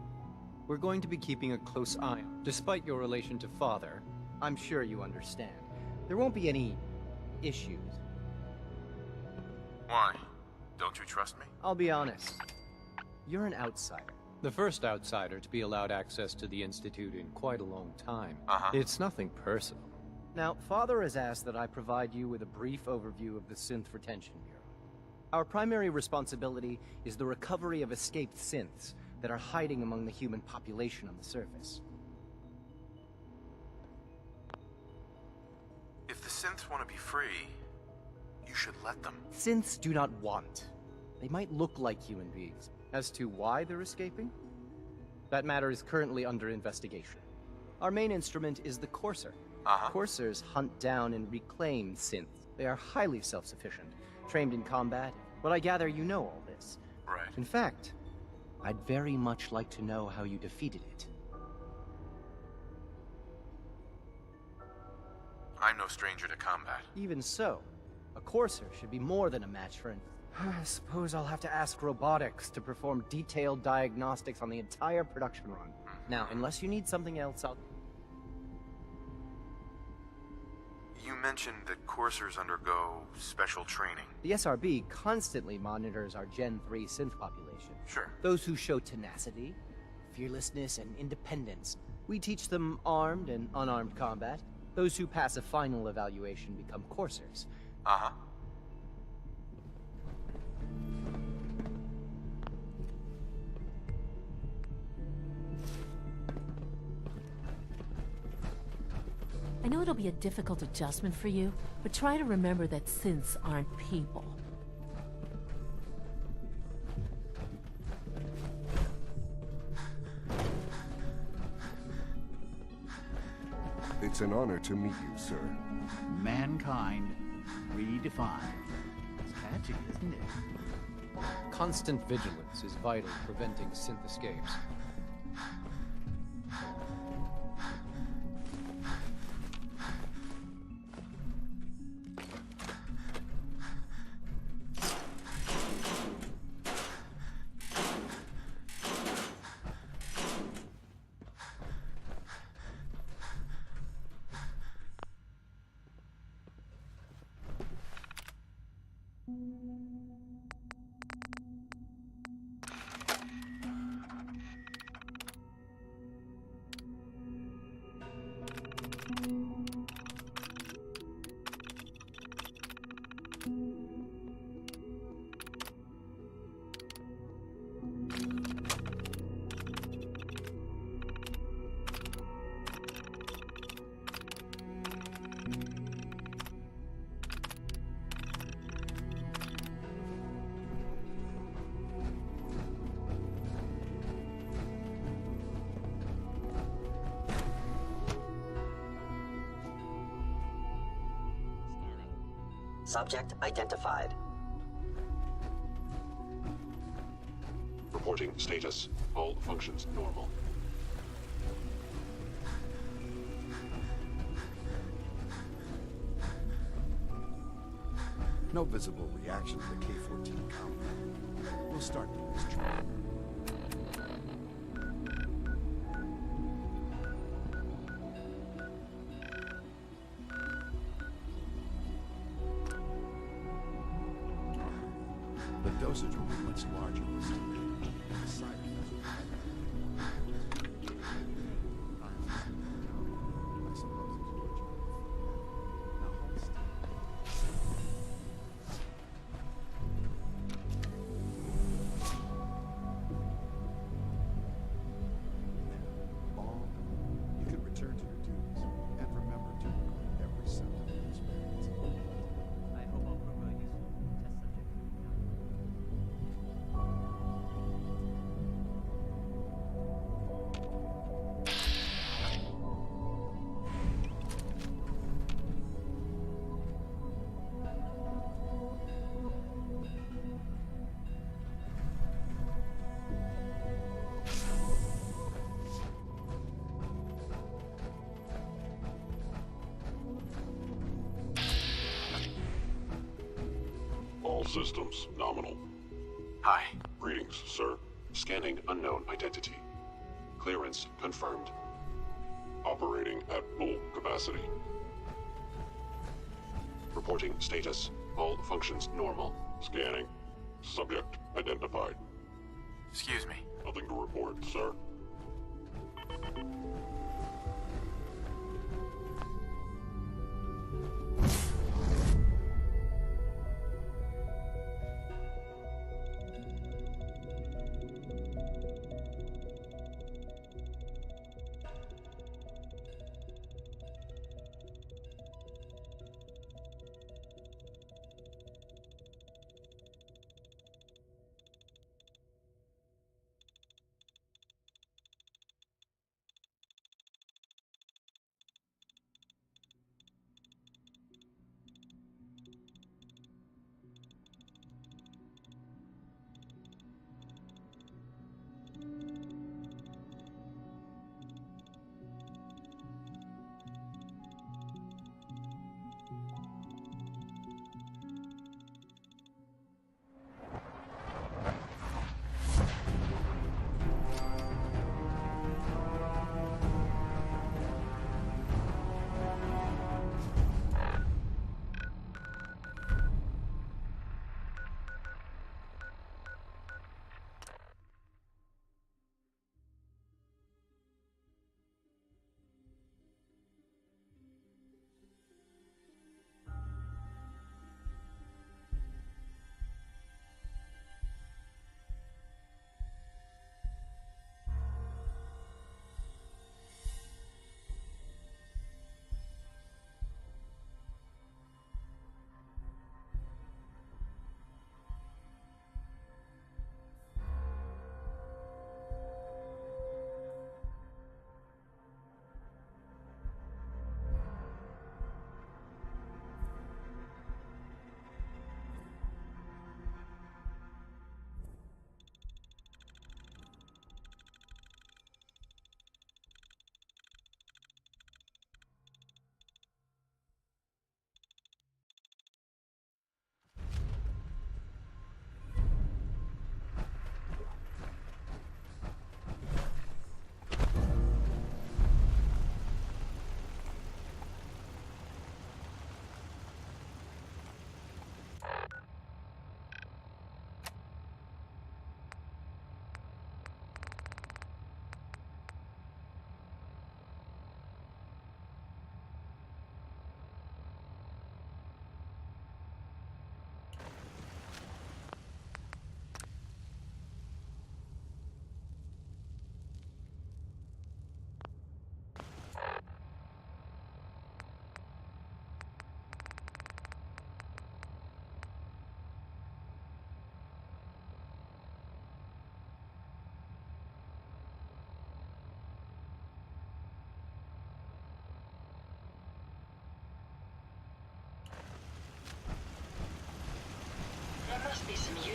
We're going to be keeping a close eye on. Despite your relation to Father, I'm sure you understand. There won't be any issues. Why? Don't you trust me? I'll be honest. You're an outsider. The first outsider to be allowed access to the Institute in quite a long time. It's nothing personal. Now, Father has asked that I provide you with a brief overview of the Synth Retention Bureau. Our primary responsibility is the recovery of escaped synths that are hiding among the human population on the surface. If the synths want to be free, you should let them. Synths do not want. They might look like human beings. As to why they're escaping? That matter is currently under investigation. Our main instrument is the Courser. Coursers hunt down and reclaim synths. They are highly self-sufficient, trained in combat, but I gather you know all this. Right. In fact, I'd very much like to know how you defeated it. I'm no stranger to combat. Even so, a Courser should be more than a match for an... I suppose I'll have to ask robotics to perform detailed diagnostics on the entire production run. Now, unless you need something else, I'll... You mentioned that coursers undergo special training. The SRB constantly monitors our Gen 3 synth population. Sure. Those who show tenacity, fearlessness, and independence. We teach them armed and unarmed combat. Those who pass a final evaluation become coursers. I know it'll be a difficult adjustment for you, but try to remember that synths aren't people. It's an honor to meet you, sir. Mankind redefined. It's catchy, isn't it? Constant vigilance is vital in preventing synth escapes. Subject identified. Reporting status. All functions normal. No visible reaction to the K-14 compound. We'll start the next trial. The dosage will be much larger this time. The side effects will be I suppose it's what you now hold still. All you can return to your duties and remember to record every symptom you experience. I hope I'll prove a useful test subject. All systems nominal. Hi. Greetings, sir. Scanning unknown identity. Clearance confirmed. Operating at full capacity. Reporting status. All functions normal. Scanning. Subject identified. Excuse me. Nothing to report, sir.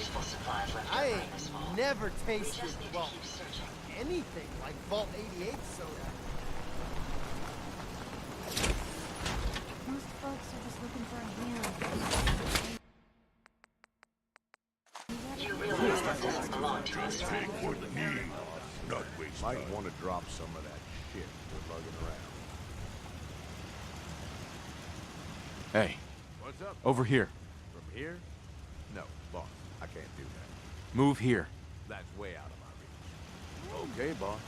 useful supplies left I over this fall. ain't never We tasted, just need to well, keep searching. anything like Vault 88 soda. Most folks are just looking for a hand. You realize that doesn't belong to us, right? Take what you need, not waste Might time. want to drop some of that shit we're lugging around. Hey, What's up? over here. From here? No, boss. I can't do that. Move here. That's way out of my reach. Okay, boss.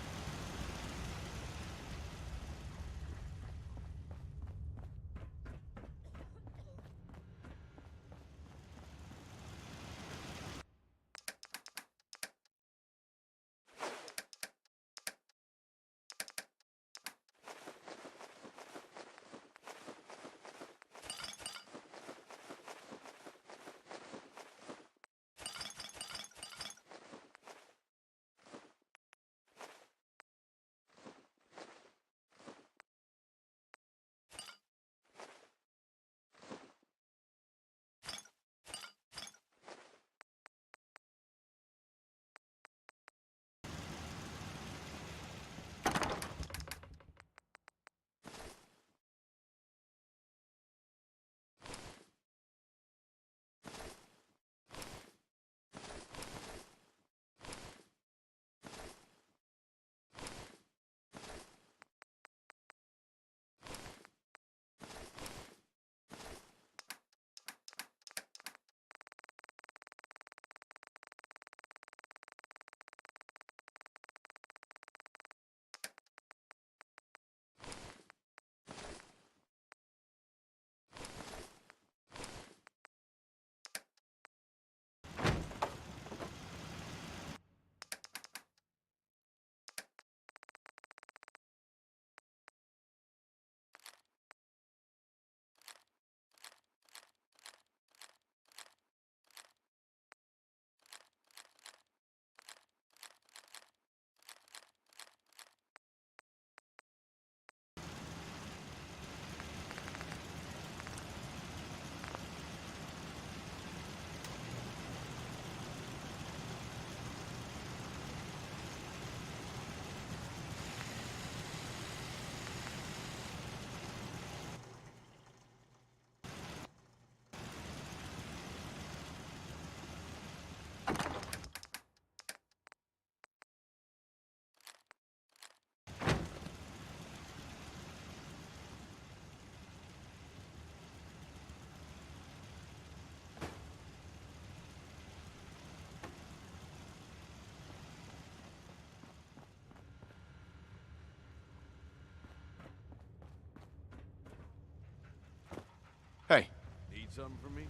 Hey, Need something from me?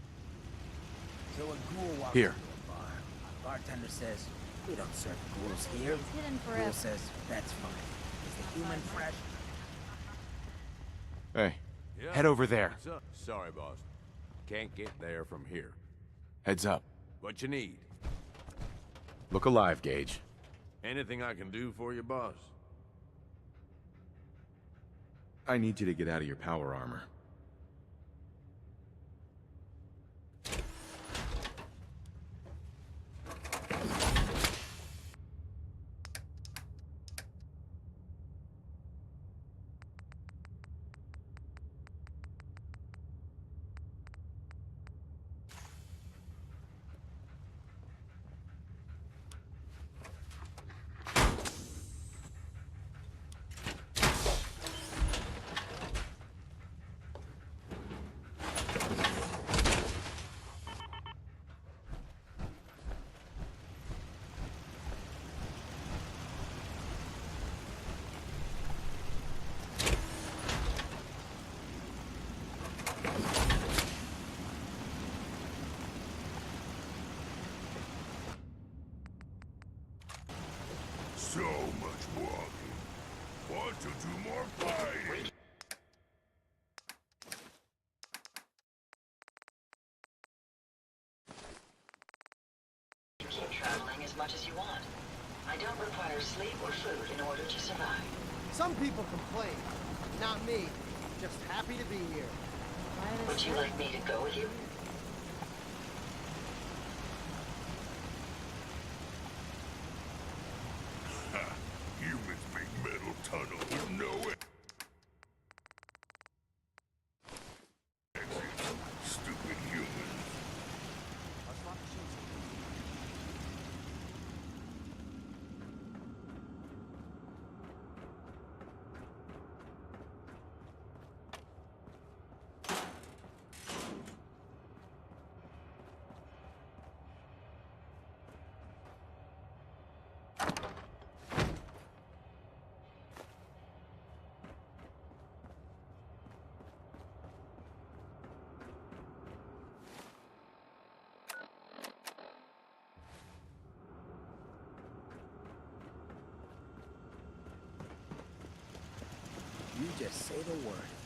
So a ghoul walks Here. into a bar. Bartender says, we don't serve ghouls here. It's hidden Ghoul forever. says, that's fine. Is the human fresh? hey, Yeah. head over there. What's up? Sorry, boss. Can't get there from here. Heads up. What you need? Look alive, Gage. Anything I can do for you, boss? I need you to get out of your power armor. So much walking. Want to do more fighting? Keep traveling as much as you want. I don't require sleep or food in order to survive. Some people complain. Not me. Just happy to be here. Would you like me to go with you? You just say the word.